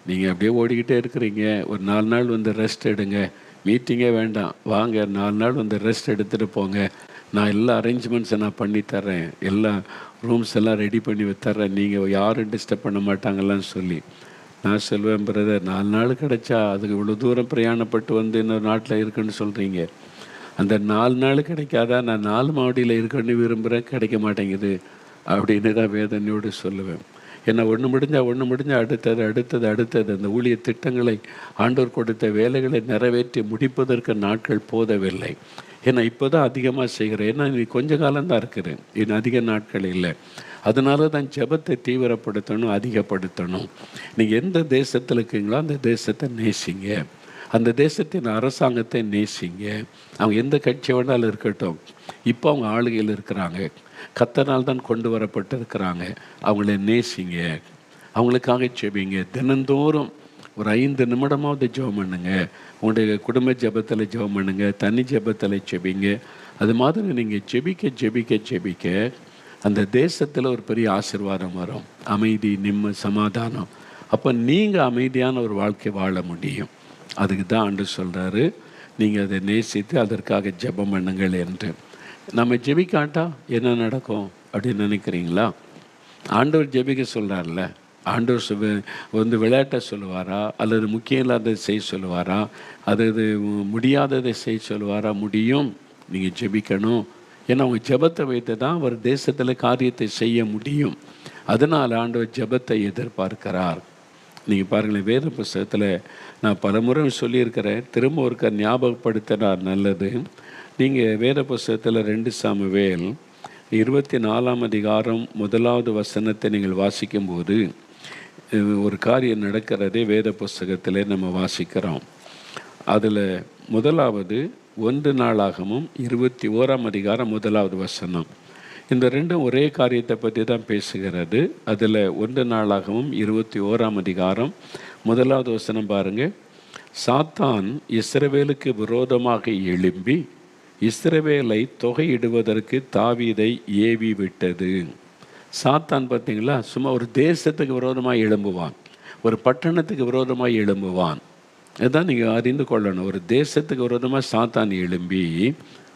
நீங்கள் அப்படியே ஓடிக்கிட்டே இருக்கிறீங்க, ஒரு 4 நாள் ரெஸ்ட் எடுங்க, மீட்டிங்கே வேண்டாம், வாங்க 4 நாள் ரெஸ்ட் எடுத்துகிட்டு போங்க, நான் எல்லா அரேஞ்ச்மெண்ட்ஸை நான் பண்ணித்தர்றேன், எல்லா ரூம்ஸ் எல்லாம் ரெடி பண்ணி தர்றேன், நீங்கள் யாரும் டிஸ்டர்ப் பண்ண மாட்டாங்களான்னு சொல்லி. நான் சொல்வேன், பிரதர் 4 நாள் கிடைச்சா அதுக்கு இவ்வளோ தூரம் பிரயாணப்பட்டு இன்னொரு நாட்டில் இருக்குன்னு சொல்கிறீங்க, அந்த 4 நாள் கிடைக்காதா? நான் 4 மாவடியில் இருக்குன்னு விரும்புகிறேன், கிடைக்க மாட்டேங்குது அப்படின்னு தான் வேதனையோடு சொல்லுவேன். ஏன்னா ஒன்று முடிஞ்சால் அடுத்தது அந்த ஊழிய திட்டங்களை, ஆண்டவர் கொடுத்த வேலைகளை நிறைவேற்றி முடிப்பதற்கு நாட்கள் போதவில்லை. ஏன்னா இப்போ தான் அதிகமாக செய்கிறேன், ஏன்னா நீ கொஞ்ச காலம்தான் இருக்கிறேன், இன்னும் அதிக நாட்கள் இல்லை. அதனால தான் ஜெபத்தை தீவிரப்படுத்தணும், அதிகப்படுத்தணும். நீங்கள் எந்த தேசத்தில் இருக்கீங்களோ அந்த தேசத்தை நேசிங்க, அந்த தேசத்தின் அரசாங்கத்தை நேசிங்க. அவங்க எந்த கட்சி வேணாலும் இருக்கட்டும், இப்போ அவங்க ஆளுகையில் இருக்கிறாங்க, கர்த்தரால் தான் கொண்டு வரப்பட்டிருக்கிறாங்க, அவங்கள நேசிங்க, அவங்களுக்காக ஜெபிங்க. தினந்தோறும் ஒரு 5 நிமிடமாவது ஜெபம் பண்ணுங்க. உங்களுடைய குடும்ப ஜெபத்தில் ஜெபம் பண்ணுங்க, தனி ஜெபத்தில் ஜெபிங்க. அது மாதிரி நீங்கள் ஜெபிக்க அந்த தேசத்தில் ஒரு பெரிய ஆசீர்வாதம் வரும், அமைதி, சமாதானம். அப்போ நீங்கள் அமைதியான ஒரு வாழ்க்கை வாழ முடியும். அதுக்கு தான் ஆண்டவர் சொல்கிறாரு, நீங்கள் அதை நேசித்து அதற்காக ஜெபம் பண்ணுங்கள் என்று. நம்ம ஜெபிக்காட்டா என்ன நடக்கும் அப்படின்னு நினைக்கிறீங்களா? ஆண்டவர் ஜெபிக்க சொல்கிறார்ல, ஆண்டவர் விளையாட்டை சொல்லுவாரா, அல்லது முக்கியம் இல்லாததை செய்ய சொல்லுவாரா, அது முடியாததை செய்ய சொல்லுவாரா? முடியும், நீங்கள் ஜெபிக்கணும். ஏன்னா அவங்க ஜெபத்தை வைத்து தான் அவர் தேசத்தில் காரியத்தை செய்ய முடியும். அதனால் ஆண்டவர் ஜெபத்தை எதிர்பார்க்கிறார். நீங்கள் பாருங்களேன், வேத புஸ்தகத்தில் நான் பல முறை சொல்லியிருக்கிறேன், திரும்ப ஒருக்க ஞாபகப்படுத்தினார் நல்லது. நீங்கள் வேத புஸ்தகத்தில் 2 சாமுவேல் 24 அதிகாரம் 1வது வசனத்தை நீங்கள் வாசிக்கும்போது, ஒரு காரியம் நடக்கிறதே வேத புஸ்தகத்திலே நம்ம வாசிக்கிறோம். அதில் முதலாவது 1 நாளாகமும் 21ஆம் அதிகாரம் 1வது வசனம். இந்த ரெண்டும் ஒரே காரியத்தை பற்றி தான் பேசுகிறது. அதில் 1 நாளாகமும் 21ஆம் அதிகாரம் 1வது வசனம் பாருங்கள். சாத்தான் இஸ்ரவேலுக்கு விரோதமாக எழும்பி இஸ்ரவேலை தொகையிடுவதற்கு தாவீதை ஏவி விட்டது. சாத்தான் பார்த்தீங்களா, சும்மா ஒரு தேசத்துக்கு விரோதமாக எழும்புவான், ஒரு பட்டணத்துக்கு விரோதமாக எழும்புவான். இதுதான் நீங்கள் அறிந்து கொள்ளணும். ஒரு தேசத்துக்கு விரோதமாக சாத்தான் எழும்பி,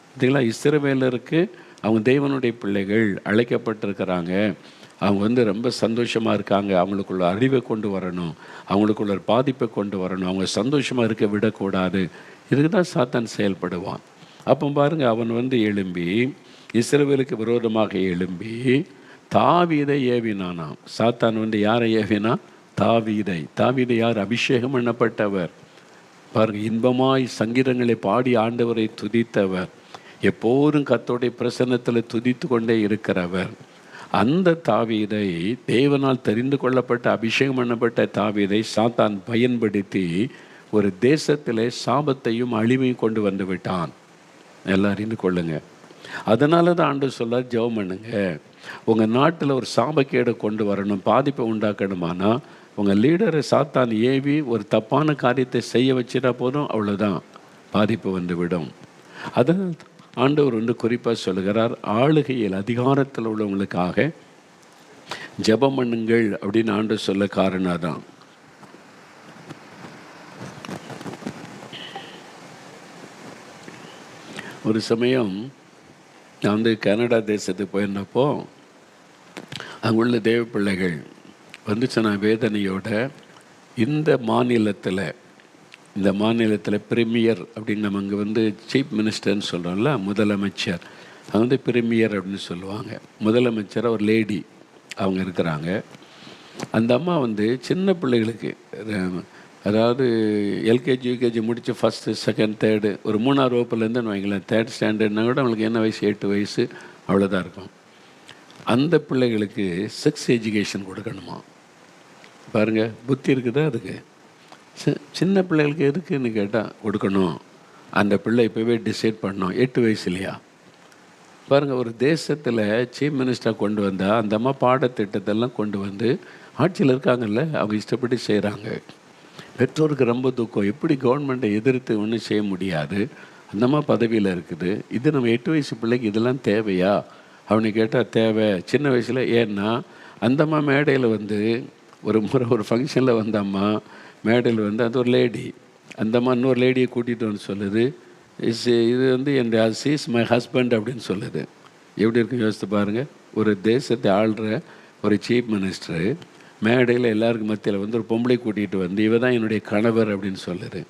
பார்த்தீங்களா, இஸ்ரவேலருக்கு அவங்க தேவனுடைய பிள்ளைகள் அழைக்கப்பட்டிருக்கிறாங்க, அவங்க ரொம்ப சந்தோஷமாக இருக்காங்க, அவங்களுக்குள்ள அறிவை கொண்டு வரணும், அவங்களுக்குள்ள பாதிப்பை கொண்டு வரணும், அவங்க சந்தோஷமாக இருக்க விடக்கூடாது. இதுக்கு தான் சாத்தான் செயல்படுவான். அப்போ பாருங்கள், அவன் எழும்பி இஸ்ரவேலுக்கு விரோதமாக எழும்பி தாவீதை ஏவினானாம். சாத்தான் யாரை ஏவினா? தாவீதை. தாவீதை யார்? அபிஷேகம் பண்ணப்பட்டவர். பாருங்கள், இன்பமாய் சங்கீதங்களை பாடி ஆண்டவரை துதித்தவர், எப்போதும் கர்த்தருடைய பிரசன்னத்தில் துதித்து கொண்டே இருக்கிறவர். அந்த தாவீதை, தேவனால் தெரிந்து கொள்ளப்பட்ட அபிஷேகம் பண்ணப்பட்ட தாவீதை சாத்தான் பயன்படுத்தி ஒரு தேசத்திலே சாபத்தையும் அழிவையும் கொண்டு வந்து விட்டான். எல்லாம் அறிந்து கொள்ளுங்க. அதனால தான் ஆண்டவர் சொல்ல, ஜெபம் பண்ணுங்க. உங்கள் நாட்டில் ஒரு சாபக்கேடை கொண்டு வரணும், பாதிப்பை உண்டாக்கணுமானா உங்கள் லீடரை சாத்தான் ஏவி ஒரு தப்பான காரியத்தை செய்ய வச்சிட்டா போதும், அவ்வளோதான், பாதிப்பு வந்துவிடும். அதனால் ஆண்டவர் குறிப்பாக சொல்லுகிறார், ஆளுகையில் அதிகாரத்தில் உள்ளவங்களுக்காக ஜெபம் பண்ணுங்கள் அப்படின்னு ஆண்டவர் சொல்ல காரணம் தான். ஒரு சமயம் நான் கனடா தேசத்துக்கு போயிருந்தப்போ அங்குள்ள தேவ பிள்ளைகள் சொன்ன வேதனையோட, இந்த மாநிலத்தில் பிரீமியர் அப்படின்னு நம்ம அங்கே சீஃப் மினிஸ்டர்னு சொல்கிறோம்ல, முதலமைச்சர், அது பிரீமியர் அப்படின்னு சொல்லுவாங்க. முதலமைச்சர் ஒரு லேடி அவங்க இருக்கிறாங்க. அந்த அம்மா சின்ன பிள்ளைகளுக்கு, அதாவது எல்கேஜி யூகேஜி முடித்து ஃபஸ்ட்டு செகண்ட் தேர்டு, ஒரு 3ஆவது வகுப்புலேருந்துன்னு வைங்களேன், 3rd ஸ்டாண்டர்ட்னா கூட அவங்களுக்கு என்ன வயசு, 8 வயசு அவ்வளோதான் இருக்கும். அந்த பிள்ளைகளுக்கு செக்ஸ் எஜுகேஷன் கொடுக்கணுமா. பாருங்கள், புத்தி இருக்குதா அதுக்கு? சின்ன பிள்ளைகளுக்கு எதுக்குன்னு கேட்டால் கொடுக்கணும். அந்த பிள்ளை இப்போவே டிசைட் பண்ணோம், 8 வயசுலையா. பாருங்கள், ஒரு தேசத்தில் சீஃப் மினிஸ்டராக கொண்டு வந்தால் அந்த அம்மா பாடத்திட்டத்தெல்லாம் கொண்டு வந்து ஆட்சியில் இருக்காங்கல்ல, அவங்க இஷ்டப்படி செய்கிறாங்க. பெற்றோருக்கு ரொம்ப துக்கம். எப்படி கவர்மெண்ட்டை எதிர்த்து ஒன்றும் செய்ய முடியாது, அந்தம்மா பதவியில் இருக்குது. இது நம்ம 8 வயசு பிள்ளைக்கு இதெல்லாம் தேவையா அவனை கேட்டால் தேவை. சின்ன வயசில், ஏன்னா அந்தம்மா மேடையில் ஒரு முறை ஒரு ஃபங்க்ஷனில் வந்தம்மா மேடையில் அது ஒரு லேடி, அந்தம்மா இன்னொரு லேடியை கூட்டிகிட்டு வந்து சொல்லுது, இது என் சீஸ் மை ஹஸ்பண்ட் அப்படின்னு சொல்லுது. எப்படி இருக்குன்னு யோசித்து பாருங்கள். ஒரு தேசத்தை ஆள்ற ஒரு சீஃப் மினிஸ்டரு மேடையில் எல்லாருக்கும் மத்தியில் ஒரு பொம்பளை கூட்டிகிட்டு இவ தான் என்னுடைய கணவர் அப்படின்னு சொல்லுது.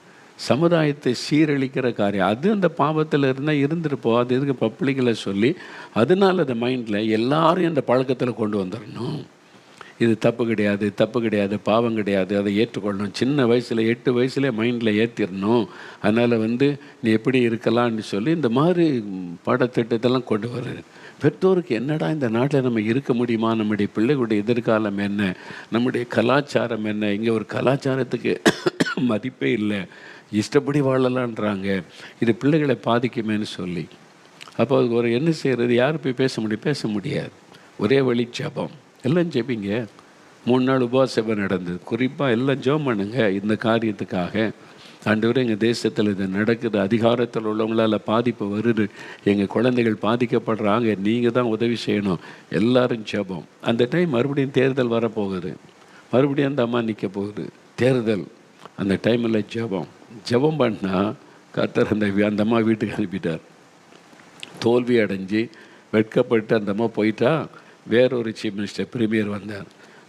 சமுதாயத்தை சீரழிக்கிற காரியம் அது. அந்த பாவத்தில் இருந்தால் இருந்துருப்போம். அது எதுக்கு பப்ளிக்கில் சொல்லி, அதனால் அந்த மைண்டில் எல்லாரும் இந்த பழக்கத்தில் கொண்டு வந்துடணும். இது தப்பு கிடையாது, பாவம் கிடையாது, அதை ஏற்றுக்கொள்ளணும். சின்ன வயசில் 8 வயசுலேயே மைண்டில் ஏற்றிடணும். அதனால் நீ எப்படி இருக்கலாம்னு சொல்லி இந்த மாதிரி பாடத்திட்டத்தெல்லாம் கொண்டு வர்றது. பெற்றோருக்கு என்னடா இந்த நாட்டில் நம்ம இருக்க முடியுமா, நம்முடைய பிள்ளைகளுடைய எதிர்காலம் என்ன, நம்முடைய கலாச்சாரம் என்ன, இங்கே ஒரு கலாச்சாரத்துக்கு மதிப்பே இல்லை, இஷ்டப்படி வாழலான்றாங்க, இது பிள்ளைகளை பாதிக்குமேன்னு சொல்லி. அப்போ அதுக்கு ஒரு என்ன செய்கிறது, யார் போய் பேச முடியாது. ஒரே வழி ஜெபம். எல்லாம் ஜெபிங்க. 3 நாள் உபவாசம் நடந்தது. குறிப்பாக எல்லாம் ஜெபம் பண்ணுங்க இந்த காரியத்துக்காக. ஆண்டவரே, எங்கள் தேசத்தில் இது நடக்குது, அதிகாரத்தில் உள்ளவங்களால் பாதிப்பு வருது, எங்கள் குழந்தைகள் பாதிக்கப்படுறாங்க, நீங்கள் தான் உதவி செய்யணும். எல்லாரும் ஜெபம். அந்த டைம் மறுபடியும் தேர்தல் வரப்போகுது, மறுபடியும் அந்த அம்மா நிற்க போகுது, தேர்தல். அந்த டைமில் ஜெபம் பண்ணால் கர்த்தர் அந்த அம்மா வீட்டுக்கு அனுப்பிட்டார். தோல்வி அடைஞ்சு வெட்கப்பட்டு அந்த அம்மா போயிட்டா. வேறொரு சீஃப் மினிஸ்டர் பிரீமியர்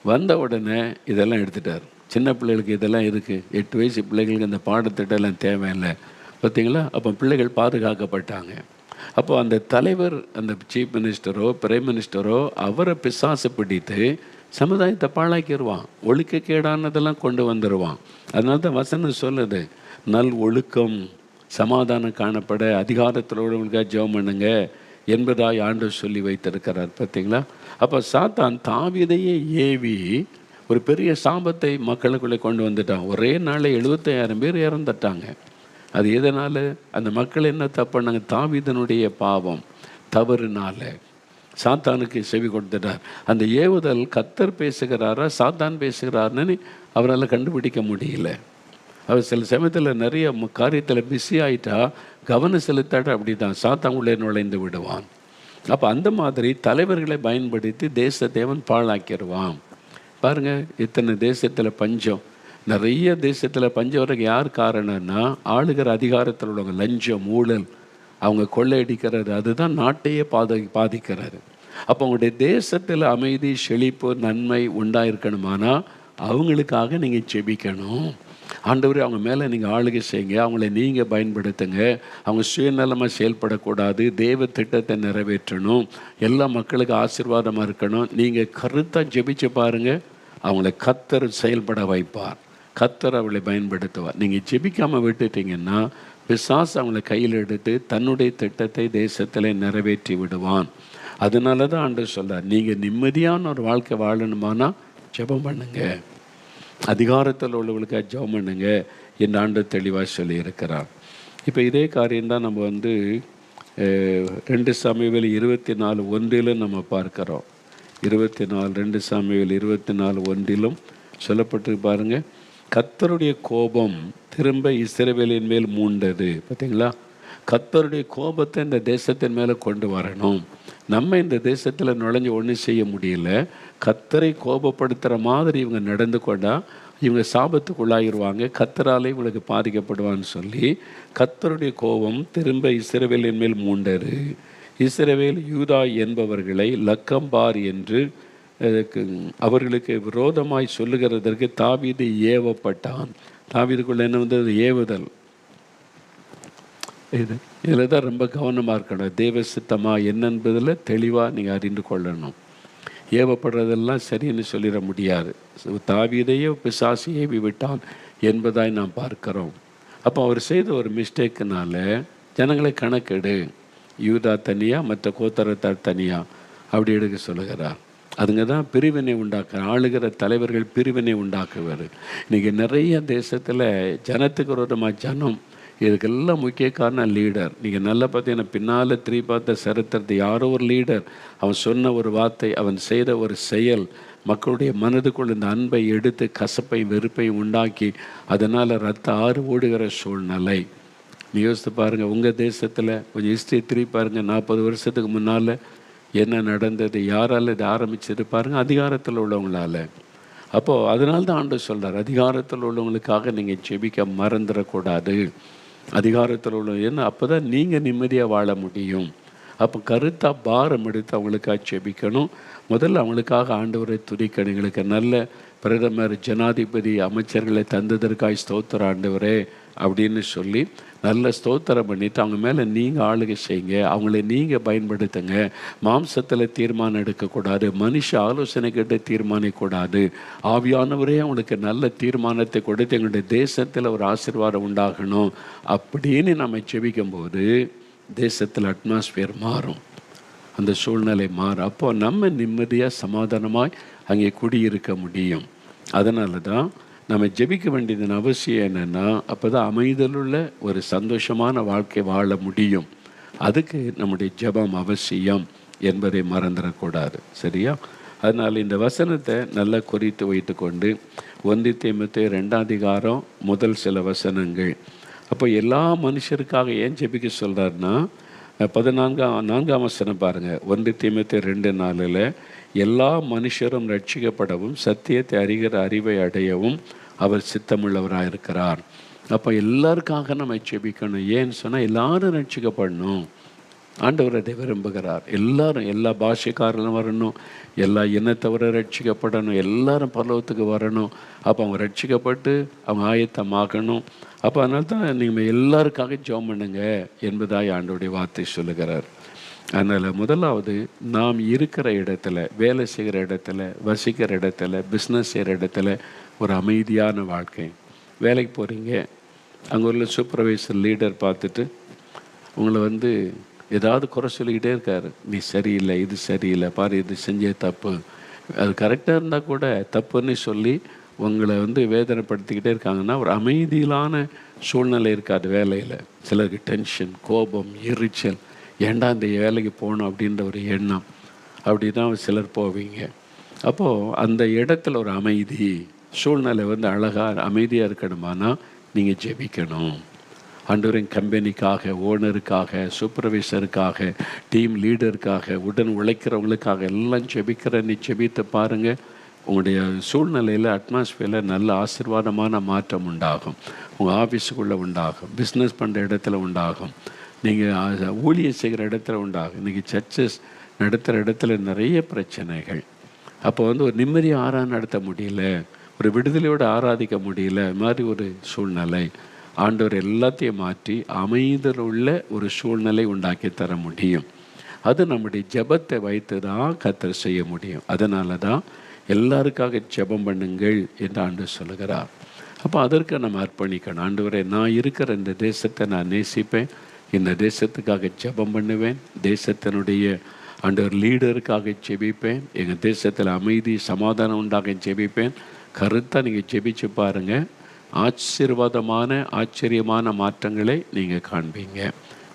வந்த உடனே இதெல்லாம் எடுத்துட்டார். சின்ன பிள்ளைகளுக்கு இதெல்லாம் இருக்குது, 8 வயசு பிள்ளைகளுக்கு இந்த பாடத்திட்டம்லாம் தேவையில்லை. பார்த்தீங்களா? அப்போ பிள்ளைகள் பாதுகாக்கப்பட்டாங்க. அப்போ அந்த தலைவர், அந்த சீஃப் மினிஸ்டரோ பிரைம் மினிஸ்டரோ, அவரை பிசாசு பிடித்து சமுதாயத்தை பாழாக்கிடுவான், ஒழுக்கக்கேடானதெல்லாம் கொண்டு வந்துடுவான். அதனால தான் வசனம் சொல்லுது, நல் ஒழுக்கம் சமாதானம் காணப்பட அதிகாரத்தில் உள்ளவங்களுக்காக ஜெபம் பண்ணுங்க என்பதாய் ஆண்டவர் சொல்லி வைத்திருக்கிறார். பார்த்தீங்களா? அப்போ சாத்தான் தாவீதையே ஏவி ஒரு பெரிய சாபத்தை மக்களுக்குள்ளே கொண்டு வந்துட்டான். ஒரே நாளில் 75,000 பேர் இறந்துட்டாங்க. அது எதனால்? அந்த மக்கள் என்ன தப்பு பண்ணாங்க? தாவீதனுடைய பாவம் தவறுனால சாத்தானுக்கு செவி கொடுத்துட்டார். அந்த ஏவுதல் கர்த்தர் பேசுகிறாரா சாத்தான் பேசுகிறாருன்னு அவரால் கண்டுபிடிக்க முடியல. அவர் சில சமயத்தில் நிறைய காரியத்தில் பிஸி ஆகிட்டா கவனம் செலுத்தாட்ட அப்படி தான் சாத்தான் உள்ளே நுழைந்து விடுவான். அப்போ அந்த மாதிரி தலைவர்களை பயன்படுத்தி தேசத்தை அவன் பாழாக்கிடுவான். பாருங்கள், இத்தனை தேசத்தில் பஞ்சம், நிறைய தேசத்தில் பஞ்சம் வரைக்கும் யார் காரணம்னா ஆளுகிற அதிகாரத்தில் உள்ளவங்க. லஞ்சம், ஊழல், அவங்க கொள்ளையடிக்கிறது, அதுதான் நாட்டையே பாதிக்கிறது. அப்போ அவங்களுடைய தேசத்தில் அமைதி, செழிப்பு, நன்மை உண்டாயிருக்கணுமானா அவங்களுக்காக நீங்கள் ஜெபிக்கணும். ஆண்டவரே, அவங்க மேலே நீங்கள் ஆளுகை செய்யுங்க, அவங்கள நீங்கள் பயன்படுத்துங்க. அவங்க சுயநலமாக செயல்படக்கூடாது, தேவ திட்டத்தை நிறைவேற்றணும், எல்லா மக்களுக்கு ஆசீர்வாதமாக இருக்கணும். நீங்கள் கருத்தாக ஜெபிச்சு பாருங்கள், அவங்கள கர்த்தர் செயல்பட வைப்பார், கர்த்தர் அவளை பயன்படுத்துவார். நீங்கள் ஜெபிக்காமல் விட்டுட்டீங்கன்னா பிசாசு அவங்கள கையில் எடுத்து தன்னுடைய திட்டத்தை தேசத்தில் நிறைவேற்றி விடுவான். அதனால தான் ஆண்டவர் சொல்கிறார், நீங்கள் நிம்மதியான ஒரு வாழ்க்கை வாழணுமானா ஜெபம் பண்ணுங்க, அதிகாரத்தில் உள்ளவர்களுக்காக ஜெபம் பண்ணுங்க என்று ஆண்டவர் தெளிவாக சொல்லியிருக்கிறார். இப்போ இதே காரியம்தான் நம்ம 2 சாமுவேல் 24:1 நம்ம பார்க்குறோம். 2 சாமுவேல் 24:1 சொல்லப்பட்டு பாருங்க, கர்த்தருடைய கோபம் திரும்ப இஸ்ரவேலின் மேல் மூண்டது. பார்த்தீங்களா? கர்த்தருடைய கோபத்தை இந்த தேசத்தின் மேலே கொண்டு வரணும். நம்ம இந்த தேசத்தில் நுழைஞ்சு ஒன்றும் செய்ய முடியல. கர்த்தரை கோபப்படுத்துகிற மாதிரி இவங்க நடந்து கொண்டால் இவங்க சாபத்துக்குள்ளாகிடுவாங்க, கர்த்தராலே இவங்களுக்கு பாதிக்கப்படுவான்னு சொல்லி கர்த்தருடைய கோபம் திரும்ப இஸ்ரவேலின் மேல் மூண்டது. இஸ்ரவேல் யூதா என்பவர்களை லக்கம்பார் என்று அவர்களுக்கு விரோதமாய் சொல்லுகிறதற்கு தாவீது ஏவப்பட்டான். தாவீதுக்குள்ள என்ன வந்தது? ஏவுதல். இதில் தான் ரொம்ப கவனமாக இருக்கணும். தேவ சித்தமாக என்னென்பதில் தெளிவாக நீங்கள் அறிந்து கொள்ளணும். ஏவப்படுறதெல்லாம் சரின்னு சொல்லிட முடியாது. தாவீதையே பிசாசு ஏவி விட்டான் என்பதாய் நாம் பார்க்கிறோம். அப்போ அவர் செய்த ஒரு மிஸ்டேக்குனால ஜனங்களை கணக்கெடு, யூதா தனியாக மற்ற கோத்தரத்தார் தனியாக அப்படி எடுக்க சொல்லுகிறார். அதுங்க தான் பிரிவினை உண்டாக்குற ஆளுகிற தலைவர்கள் பிரிவினை உண்டாக்குவார். இன்றைக்கி நிறைய தேசத்தில் ஜனத்துக்கு விரோதமாக ஜனம், இதுக்கெல்லாம் முக்கிய காரணம் லீடர். நீங்கள் நல்லா பார்த்தீங்கன்னா பின்னால் பார்த்த சரித்திரத்தை யாரோ ஒரு லீடர், அவன் சொன்ன ஒரு வார்த்தை, அவன் செய்த ஒரு செயல் மக்களுடைய மனதுக்குள் இந்த அன்பை எடுத்து கசப்பை வெறுப்பை உண்டாக்கி அதனால் ரத்த ஆறு ஓடுகிற சூழ்நிலை. நீ யோசித்து பாருங்கள், உங்கள் தேசத்தில் கொஞ்சம் ஹிஸ்ட்ரி பாருங்கள், 40 வருஷத்துக்கு முன்னால் என்ன நடந்தது, யாரால் இதை ஆரம்பிச்சது பாருங்கள், அதிகாரத்தில் உள்ளவங்களால். அப்போது அதனால தான் ஆண்டவர் சொல்கிறார், அதிகாரத்தில் உள்ளவங்களுக்காக நீங்கள் ஜெபிக்க மறந்துடக்கூடாது. அதிகாரத்தில் உள்ள ஏன்னா அப்போ தான் நீங்கள் நிம்மதியாக வாழ முடியும். அப்போ கருத்தாக பாரம் எடுத்து அவங்களுக்காக ஜெபிக்கணும். முதல்ல அவங்களுக்காக ஆண்டவரை துதிக்கணும். எங்களுக்கு நல்ல பிரதமர், ஜனாதிபதி, அமைச்சர்களை தந்ததற்காக ஸ்தோத்திர ஆண்டவரே அப்படின்னு சொல்லி நல்ல ஸ்தோத்திரம் பண்ணிவிட்டு அவங்க மேலே நீங்கள் ஆளுகை செய்யுங்க, அவங்கள நீங்கள் பயன்படுத்துங்க. மாம்சத்தில் தீர்மானம் எடுக்கக்கூடாது, மனுஷ ஆலோசனை கேட்டு தீர்மானிக்கக்கூடாது. ஆவியானவரே அவங்களுக்கு நல்ல தீர்மானத்தை கொடுத்து எங்களுடைய தேசத்தில் ஒரு ஆசீர்வாதம் உண்டாகணும் அப்படின்னு நம்ம ஜெபிக்கும்போது தேசத்தில் அட்மாஸ்பியர் மாறும், அந்த சூழ்நிலை மாறும். அப்போ நம்ம நிம்மதியாக சமாதானமாய் அங்கே குடியிருக்க முடியும். அதனால தான் நம்ம ஜெபிக்க வேண்டியதன் அவசியம் என்னென்னா, அப்போ தான் அமைதலுள்ள ஒரு சந்தோஷமான வாழ்க்கை வாழ முடியும். அதுக்கு நம்முடைய ஜெபம் அவசியம் என்பதை மறந்துடக்கூடாது. சரியா? அதனால் இந்த வசனத்தை நல்லா குறித்து வைத்து கொண்டு 1 தீமோத்தேயு 2 முதல் சில வசனங்கள். அப்போ எல்லா மனுஷருக்காக ஏன் ஜெபிக்க சொல்கிறாருன்னா 14 வசனம் பாருங்கள். 1 தீமோத்தேயு 2:4 எல்லா மனுஷரும் ரட்சிக்கப்படவும் சத்தியத்தை அறிகிற அறிவை அடையவும் அவர் சித்தமுள்ளவராக இருக்கிறார். அப்போ எல்லாருக்காக நம்ம ஜெபிக்கணும். ஏன்னு சொன்னால் எல்லாரும் ரட்சிக்கப்படணும், ஆண்டவர் அதை விரும்புகிறார். எல்லாரும், எல்லா பாஷைக்காரர்களும் வரணும், எல்லா இனத்தவரை ரட்சிக்கப்படணும், எல்லாரும் பரலோகத்துக்கு வரணும். அப்போ அவங்க ரட்சிக்கப்பட்டு அவங்க ஆயத்தமாகணும். அப்போ அதனால தான் நீங்கள் எல்லாருக்காக ஜெபம் பண்ணுங்க என்பதாய் ஆண்டவருடைய வார்த்தை சொல்லுகிறார். அதனால் முதலாவது நாம் இருக்கிற இடத்துல, வேலை செய்கிற இடத்துல, வசிக்கிற இடத்துல, பிஸ்னஸ் செய்கிற இடத்துல ஒரு அமைதியான வாழ்க்கை. வேலைக்கு போகிறீங்க, அங்கே உள்ள சூப்பர்வைசர் லீடர் பார்த்துட்டு உங்களை ஏதாவது குறை சொல்லிக்கிட்டே இருக்கார். நீ சரியில்லை, இது சரியில்லை, பாரு இது செஞ்சே தப்பு, அது கரெக்டாக இருந்தால் கூட தப்புன்னு சொல்லி உங்களை வேதனைப்படுத்திக்கிட்டே இருக்காங்கன்னா, ஒரு அமைதியிலான சூழ்நிலை இருக்காது வேலையில். சிலருக்கு டென்ஷன், கோபம், எரிச்சல், ஏன்டா இந்த வேலைக்கு போகணும் அப்படின்ற ஒரு எண்ணம். அப்படி தான் சிலர் போவீங்க. அப்போது அந்த இடத்துல ஒரு அமைதி சூழ்நிலை அழகாக அமைதியாக இருக்கணுமானா நீங்கள் ஜெபிக்கணும். ஆண்டவரின் கம்பெனிக்காக, ஓனருக்காக, சூப்பர்வைசருக்காக, டீம் லீடருக்காக, உடன் உழைக்கிறவங்களுக்காக எல்லாம் நீ ஜெபித்து பாருங்கள். உங்களுடைய சூழ்நிலையில், அட்மாஸ்பியரில் நல்ல ஆசீர்வாதமான மாற்றம் உண்டாகும். உங்கள் ஆஃபீஸுக்குள்ளே உண்டாகும், பிஸ்னஸ் பண்ணுற இடத்துல உண்டாகும், நீங்கள் ஊழியம் செய்கிற இடத்துல உண்டாகும். இன்றைக்கி சர்ச்சஸ் நடத்துகிற இடத்துல நிறைய பிரச்சனைகள். அப்போ ஒரு நிம்மதியாக நடத்த முடியல, ஒரு விடுதலையோடு ஆராதிக்க முடியல, இது மாதிரி ஒரு சூழ்நிலை. ஆண்டவர் எல்லாத்தையும் மாற்றி அமைதல் உள்ள ஒரு சூழ்நிலை உண்டாக்கி தர முடியும். அது நம்முடைய ஜெபத்தை வைத்து தான் கர்த்தர் செய்ய முடியும். அதனால தான் எல்லாருக்காக ஜெபம் பண்ணுங்கள் என்று ஆண்டவர் சொல்லுகிறார். அப்போ அதற்கு நம்ம அர்ப்பணிக்கணும். ஆண்டவரே, நான் இருக்கிற இந்த தேசத்தை நான் நேசிப்பேன், இந்த தேசத்துக்காக ஜெபம் பண்ணுவேன், தேசத்தினுடைய ஆண்டவர் லீடருக்காக ஜெபிப்பேன், எங்கள் தேசத்தில் அமைதி சமாதானம் உண்டாக ஜெபிப்பேன். கருத்தாக நீங்கள் ஜெபிச்சு பாருங்கள், ஆச்சரியமான மாற்றங்களை நீங்கள் காண்பீங்க.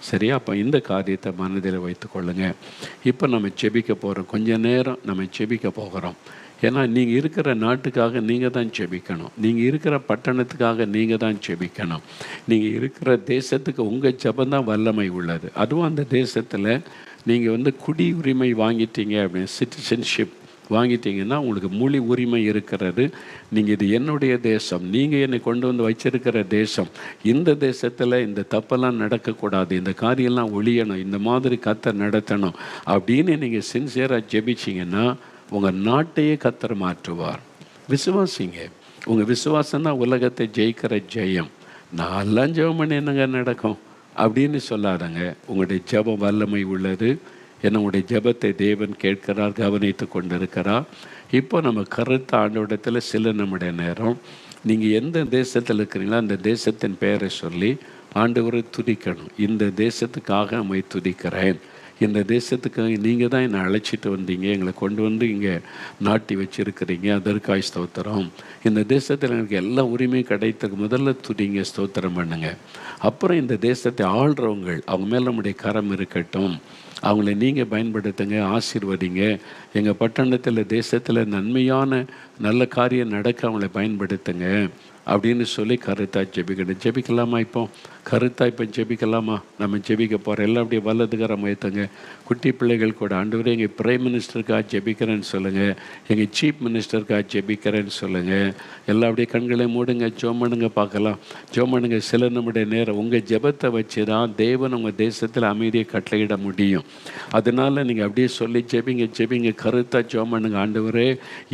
சரியா? அப்போ இந்த காரியத்தை மனதில் வைத்து கொள்ளுங்க. இப்போ நம்ம ஜெபிக்க போகிறோம். கொஞ்ச நேரம் நம்ம ஜெபிக்க போகிறோம். ஏன்னா நீங்கள் இருக்கிற நாட்டுக்காக நீங்கள் தான் ஜெபிக்கணும், நீங்கள் இருக்கிற பட்டணத்துக்காக நீங்கள் தான் ஜெபிக்கணும், நீங்கள் இருக்கிற தேசத்துக்கு உங்கள் ஜெபந்தான் வல்லமை உள்ளது. அதுவும் அந்த தேசத்தில் நீங்கள் குடியுரிமை வாங்கிட்டீங்க அப்படின்னு, சிட்டிசன்ஷிப் வாங்கிட்டீங்கன்னா உங்களுக்கு மொழி உரிமை இருக்கிறது. நீங்கள் இது என்னுடைய தேசம், நீங்கள் என்னை கொண்டு வச்சிருக்கிற தேசம், இந்த தேசத்தில் இந்த தப்பெல்லாம் நடக்கக்கூடாது, இந்த காரியெல்லாம் ஒழியணும், இந்த மாதிரி கர்த்தர் நடத்தணும் அப்படின்னு நீங்கள் சின்சியராக ஜெபிச்சிங்கன்னா உங்கள் நாட்டையே கர்த்தர் மாற்றுவார். விசுவாசிங்க. உங்கள் விசுவாசம் தான் உலகத்தை ஜெயிக்கிற ஜெயம். நான்லாம் ஜெபம் பண்ணி என்னங்க நடக்கும் அப்படின்னு சொல்லாதங்க. உங்களுடைய ஜெபம் வல்லமை உள்ளது. என்னுடைய ஜெபத்தை தேவன் கேட்கிறார், கவனித்து கொண்டிருக்கிறார். இப்போ நம்ம கருத்து ஆண்டவரிடத்தில் சில நம்முடைய நேரம், நீங்கள் எந்த தேசத்தில் இருக்கிறீங்களோ அந்த தேசத்தின் பெயரை சொல்லி ஆண்டவரை துதிக்கணும். இந்த தேசத்துக்காக நம்மை துதிக்கிறேன், இந்த தேசத்துக்காக நீங்கள் தான் என்னை அழைச்சிட்டு வந்தீங்க, எங்களை கொண்டு இங்கே நாட்டி வச்சுருக்கிறீங்க, அதற்காக ஸ்தோத்திரம். இந்த தேசத்தில் எனக்கு எல்லா உரிமையும் கிடைத்ததுக்கு முதல்ல துதிங்க, ஸ்தோத்திரம் பண்ணுங்க. அப்புறம் இந்த தேசத்தை ஆள்றவங்க, அவங்க மேலே நம்முடைய கரம் இருக்கட்டும், அவங்கள நீங்கள் பயன்படுத்துங்க, ஆசீர்வதிங்க. எங்கள் பட்டணத்தில் தேசத்தில் நன்மையான நல்ல காரியம் நடக்க அவங்கள பயன்படுத்துங்க அப்படின்னு சொல்லி கருத்தாக ஜெபிக்கணும். ஜெபிக்கலாமா? இப்போ கருத்தாக இப்போ ஜெபிக்கலாமா? நம்ம ஜெபிக்க போகிறோம். எல்லாம் அப்படியே வலதுகரம் உயர்த்துங்க. குட்டி பிள்ளைகள் கூட, ஆண்டவரே எங்கள் பிரைம் மினிஸ்டருக்காக ஜெபிக்கிறேன்னு சொல்லுங்கள், எங்கள் சீஃப் மினிஸ்டருக்காக ஜெபிக்கிறேன்னு சொல்லுங்கள். எல்லாம் அப்படியே கண்களை மூடுங்க, ஜெபம் பண்ணுங்க, பார்க்கலாம். ஜெபம் பண்ணுங்க. சில நம்முடைய நேரம் உங்கள் ஜெபத்தை வச்சு தான் தேவன் உங்கள் தேசத்தில் அமைதியை கட்டளையிட முடியும். அதனால் நீங்கள் அப்படியே சொல்லி ஜெபிங்க, கருத்தாக ஜெபம் பண்ணுங்க. ஆண்டவரே,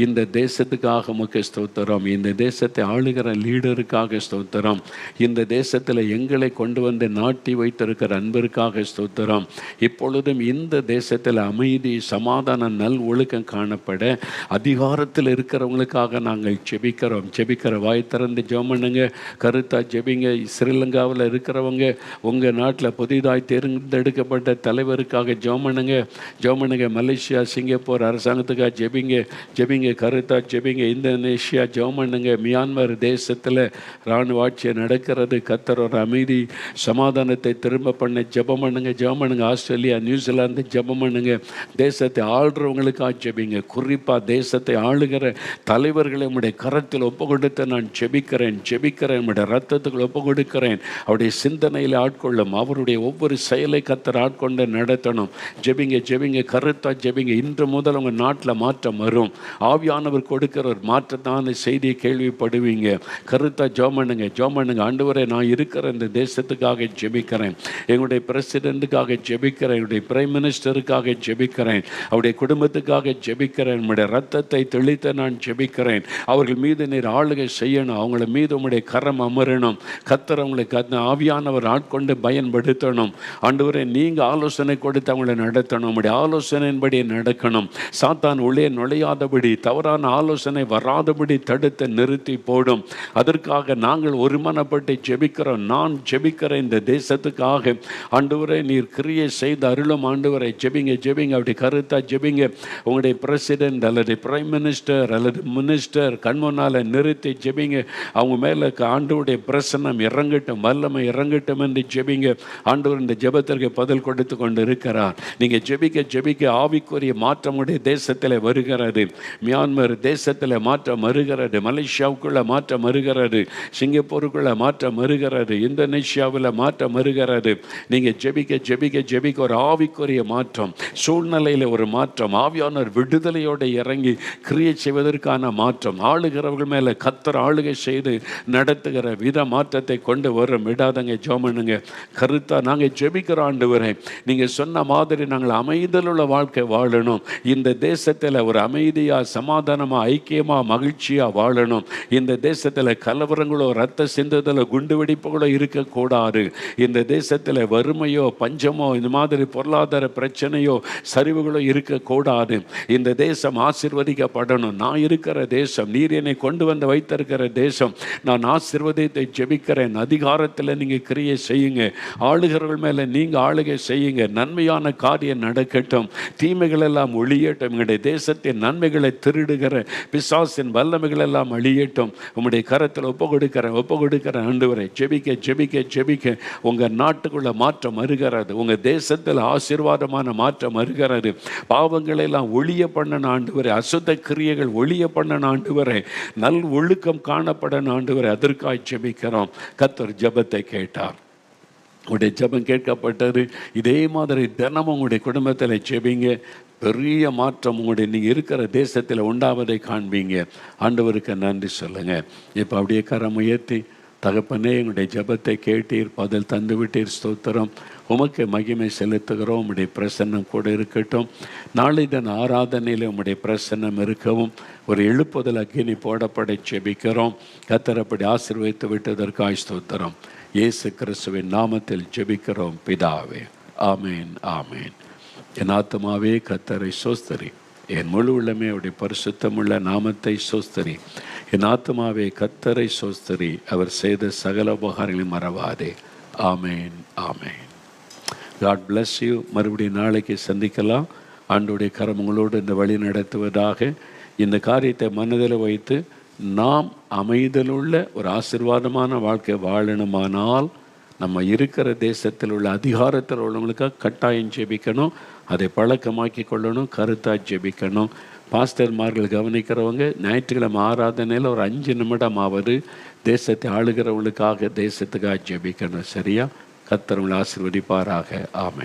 இந்த தேசத்துக்காக உமக்கு ஸ்தோத்திரம், இந்த தேசத்தை ஆளுகிற லீடருக்காக ஸ்தோத்திரம், இந்த தேசத்தில் எங்களை கொண்டு வந்து நாட்டி வைத்திருக்கிற அன்பிற்காக ஸ்தோத்திரம். இப்பொழுதும் இந்த தேசத்தில் அமைதி, சமாதான, நல் ஒழுக்கம் காணப்பட அதிகாரத்தில் இருக்கிறவங்களுக்காக நாங்கள் ஜெபிக்கிற வாய் திறந்து ஜெபம் பண்ணுங்க, கருத்தா ஜெபிங்க. ஸ்ரீலங்காவில் இருக்கிறவங்க, உங்கள் நாட்டில் புதிதாய் தேர்ந்தெடுக்கப்பட்ட தலைவருக்காக ஜெபம் பண்ணுங்க. மலேசியா, சிங்கப்பூர் அரசாங்கத்துக்காக ஜெபிங்க, கருத்தா ஜெபிங்க. இந்தோனேஷியா ஜெபம் பண்ணுங்க. மியான்மர் தேசத்தில் இராணுவ ஆட்சி நடக்கிறது, கர்த்தர் ஒரு அமைதி சமாதானத்தை திரும்ப பண்ண ஜெபம் பண்ணுங்க. ஆஸ்திரேலியா, நியூசிலாந்து ஜெபம் பண்ணுங்க. தேசத்தை ஆள்றவங்களுக்காக ஜெபிங்க. குறிப்பாக தேசத்தை ஆளுகிற தலைவர்களை உடைய கரத்தில் ஒப்பு கொடுத்து நான் ஜெபிக்கிறேன், உடைய ரத்தத்துக்கு ஒப்பு கொடுக்கிறேன். அவருடைய சிந்தனையில் ஆட்கொள்ளும், அவருடைய ஒவ்வொரு செயலை கர்த்தர் ஆட்கொண்டு நடத்தணும். ஜெபிங்க, கருத்தா ஜெபிங்க. இன்று முதல் உங்கள் நாட்டில் மாற்றம் வரும். ஆவியானவர் கொடுக்கிற ஒரு மாற்றத்தான செய்தியை கேள்விப்படுவீங்க. கருத்தா ஜெபம் பண்ணுங்க. ஆண்டவரே, நான் இருக்கிற இந்த தேசத்துக்காக ஜெபிக்கிறேன், எங்களுடைய பிரசிடென்ட்டுக்காக ஜெபிக்கிறேன், என்னுடைய பிரைம் மினிஸ்டருக்காக ஜெபிக்கிறேன், அவருடைய குடும்பத்துக்காக ஜெபிக்கிறேன். உம்முடைய ரத்தத்தை தெளித்த நான் ஜெபிக்கிறேன். அவர்கள் மீது நீர் ஆளுகை செய்யணும், அவங்கள மீது உம்முடைய கரம் அமரணும். கர்த்தர் அவங்களுக்கு ஆவியானவர் ஆட்கொண்டு பயன்படுத்தணும். ஆண்டவரே, நீங்கள் ஆலோசனை கொடுத்து அவங்களை நடத்தணும், உம்முடைய ஆலோசனையின்படி நடக்கணும். சாத்தான் உள்ளே நுழையாதபடி, தவறான ஆலோசனை வராதபடி தடுத்து நிறுத்தி போடும். அதற்காக நாங்கள் ஒருமனப்பட்டு ஜெபிக்கிறோம். நான் ஜெபிக்கிற இந்த தேசத்துக்காக ஆண்டவரே நீர் கிரியை செய்த அருளும் ஆண்டவரை. ஜெபிங்க ஜெபிங்க, அப்படி கருத்தா ஜெபிங்க. உங்களுடைய பிரசிடென்ட் அல்லது பிரைம் மினிஸ்டர் அல்லது மினிஸ்டர் கண்முன்னால் நிறுத்தி ஜெபிங்க. அவங்க மேலே ஆண்டவருடைய பிரசன்னம் இறங்கட்டும், வல்லமை இறங்கட்டும் என்று ஜெபிங்க. ஆண்டவர் இந்த ஜெபத்திற்கு பதில் கொடுத்து கொண்டு இருக்கிறார். நீங்கள் ஜெபிக்க ஜெபிக்க ஆவிக்குரிய மாற்றம் உடைய தேசத்தில் வருகிறது. மியான்மர் தேசத்தில் மாற்றம் வருகிறது, மலேசியாவுக்குள்ள மாற்றம் வருகிறது, சிங்கப்பூருக்குள்ள மாற்றம் வருகிறது, இந்தோனேஷியாவில் மாற்றம் வருகிறது. நீங்கள் ஜெபிக்க ஜெபிக்க ஜெபிக்க ஒரு ஆவிக்குரிய மாற்றம், சூழ்நிலையில் ஒரு மாற்றம், ஆவியானவர் விடுதலையோடு இறங்கி கிரியை செய்வதற்கான மாற்றம், ஆளுகிறவர்கள் மேலே கத்தர் ஆளுகை செய்து நடத்துகிற வித மாற்றத்தை கொண்டு வரும். விடாதங்க, ஜோமனுங்க, கருத்தா நாங்கள் ஜெபிக்கிற ஆண்டவரே, நீங்கள் சொன்ன மாதிரி நாங்கள் அமைதலுள்ள வாழ்க்கை வாழணும். இந்த தேசத்தில் ஒரு அமைதியாக, சமாதானமாக, ஐக்கியமாக, மகிழ்ச்சியாக வாழணும். இந்த தேசத்தில் கலவரங்களோ, ரத்த சிந்துதலோ, குண்டு வெடிப்புகளோ இருக்கக்கூடாது. இந்த தேசத்தில் வறுமையோ, பஞ்சமோ, இந்த மாதிரி பொருளாதார பிரச்சனையோ, சரிவுகளோ இருக்கக்கூடாது. இந்த தேசம் ஆசீர்வதிக்கப்படணும். நான் இருக்கிற தேசம், நீர் என்னை கொண்டு வந்து வைத்திருக்கிற தேசம், நான் ஆசீர்வதித்தை ஜெபிக்கிறேன். அதிகாரத்தில் நீங்கள் கிரியை செய்யுங்க, ஆளுகிறவர்கள் மேலே நீங்கள் ஆளுகை செய்யுங்க. நன்மையான காரியம் நடக்கட்டும், தீமைகள் எல்லாம் ஒழியட்டும். எங்களுடைய தேசத்தின் நன்மைகளை திருடுகிற பிசாசின் வல்லமைகள் எல்லாம் அழியட்டும். உங்களுடைய கரத்தில் ஒப்பு கொடுக்கிற ஆண்டவரே, ஜெபிக்க ஜெபிக்க ஜெபிக்க உங்கள் நாட்டுக்குள்ள மாற்றம் வருகிறது. உங்கள் தேசத்தில் ஆசீர்வாதமான மாற்றம் வருகிறது. பாவங்களை எல்லாம் ஒழிய பண்ண ஆண்டவரே, அசுத்த கிரியைகள் ஒழிய பண்ண ஆண்டவரே, நல் ஒழுக்கம் காணப்பட ஆண்டவரே, அதற்காக ஜெபிக்கிறோம். கர்த்தர் ஜெபத்தை கேட்டார். உங்களுடைய ஜெபம் கேட்கப்பட்டது. இதே மாதிரி தினமும் உங்களுடைய குடும்பத்தில் ஜெபிங்க. பெரிய மாற்றம் உங்களுடைய நீங்கள் இருக்கிற தேசத்தில் உண்டாவதை காண்பீங்க. ஆண்டவருக்கு நன்றி சொல்லுங்கள். இப்போ அப்படியே கரம் உயர்த்தி, தகப்பனே, எங்களுடைய ஜெபத்தை கேட்டீர், பதில் தந்து விட்டீர், ஸ்தோத்திரம். உமக்கு மகிமை செலுத்துகிறோம். உம்முடைய பிரசன்னம் கூட இருக்கட்டும். நாளை தின ஆராதனையில் உம்முடைய பிரசன்னம் இருக்கவும் ஒரு எழுப்புதல் அக்கினி போடப்பட ஜெபிக்கிறோம். கர்த்தர் அப்படி ஆசீர்வதித்து விட்டதற்காக ஸ்தோத்திரம். இயேசு கிறிஸ்துவின் நாமத்தில் ஜெபிக்கிறோம் பிதாவே. ஆமேன் ஆமேன். என் ஆத்துமாவே கர்த்தரை சோஸ்தரி, என் முழு உள்ளமே அவருடைய பரிசுத்தமுள்ள நாமத்தை சோஸ்தரி. என் ஆத்துமாவே கர்த்தரை சோஸ்தரி, அவர் செய்த சகல உபகாரங்களையும் மறவாதே. ஆமேன் ஆமேன். God bless you. மறுபடியும் நாளைக்கு சந்திக்கலாம். ஆண்டவருடைய கரம் உங்களோடு இந்த வழி நடத்துவதாக. இந்த காரியத்தை மனதில் வைத்து நாம் அமைதலுள்ள ஒரு ஆசீர்வாதமான வாழ்க்கை வாழணுமானால் நம்ம இருக்கிற தேசத்தில் உள்ள அதிகாரத்தில் உள்ளவங்களுக்காக கட்டாயம் ஜெபிக்கணும். அதை பழக்கமாக்கி கொள்ளணும். கருத்தாக ஜெபிக்கணும். பாஸ்டர்மார்கள் கவனிக்கிறவங்க ஞாயிற்றுக்கிழமை ஆராதனையில் ஒரு 5 நிமிடமாவது தேசத்தை ஆளுகிறவங்களுக்காக, தேசத்துக்காக ஜெபிக்கணும். சரியா? கர்த்தர் உங்களை ஆசீர்வதிப்பாராக. ஆமென்.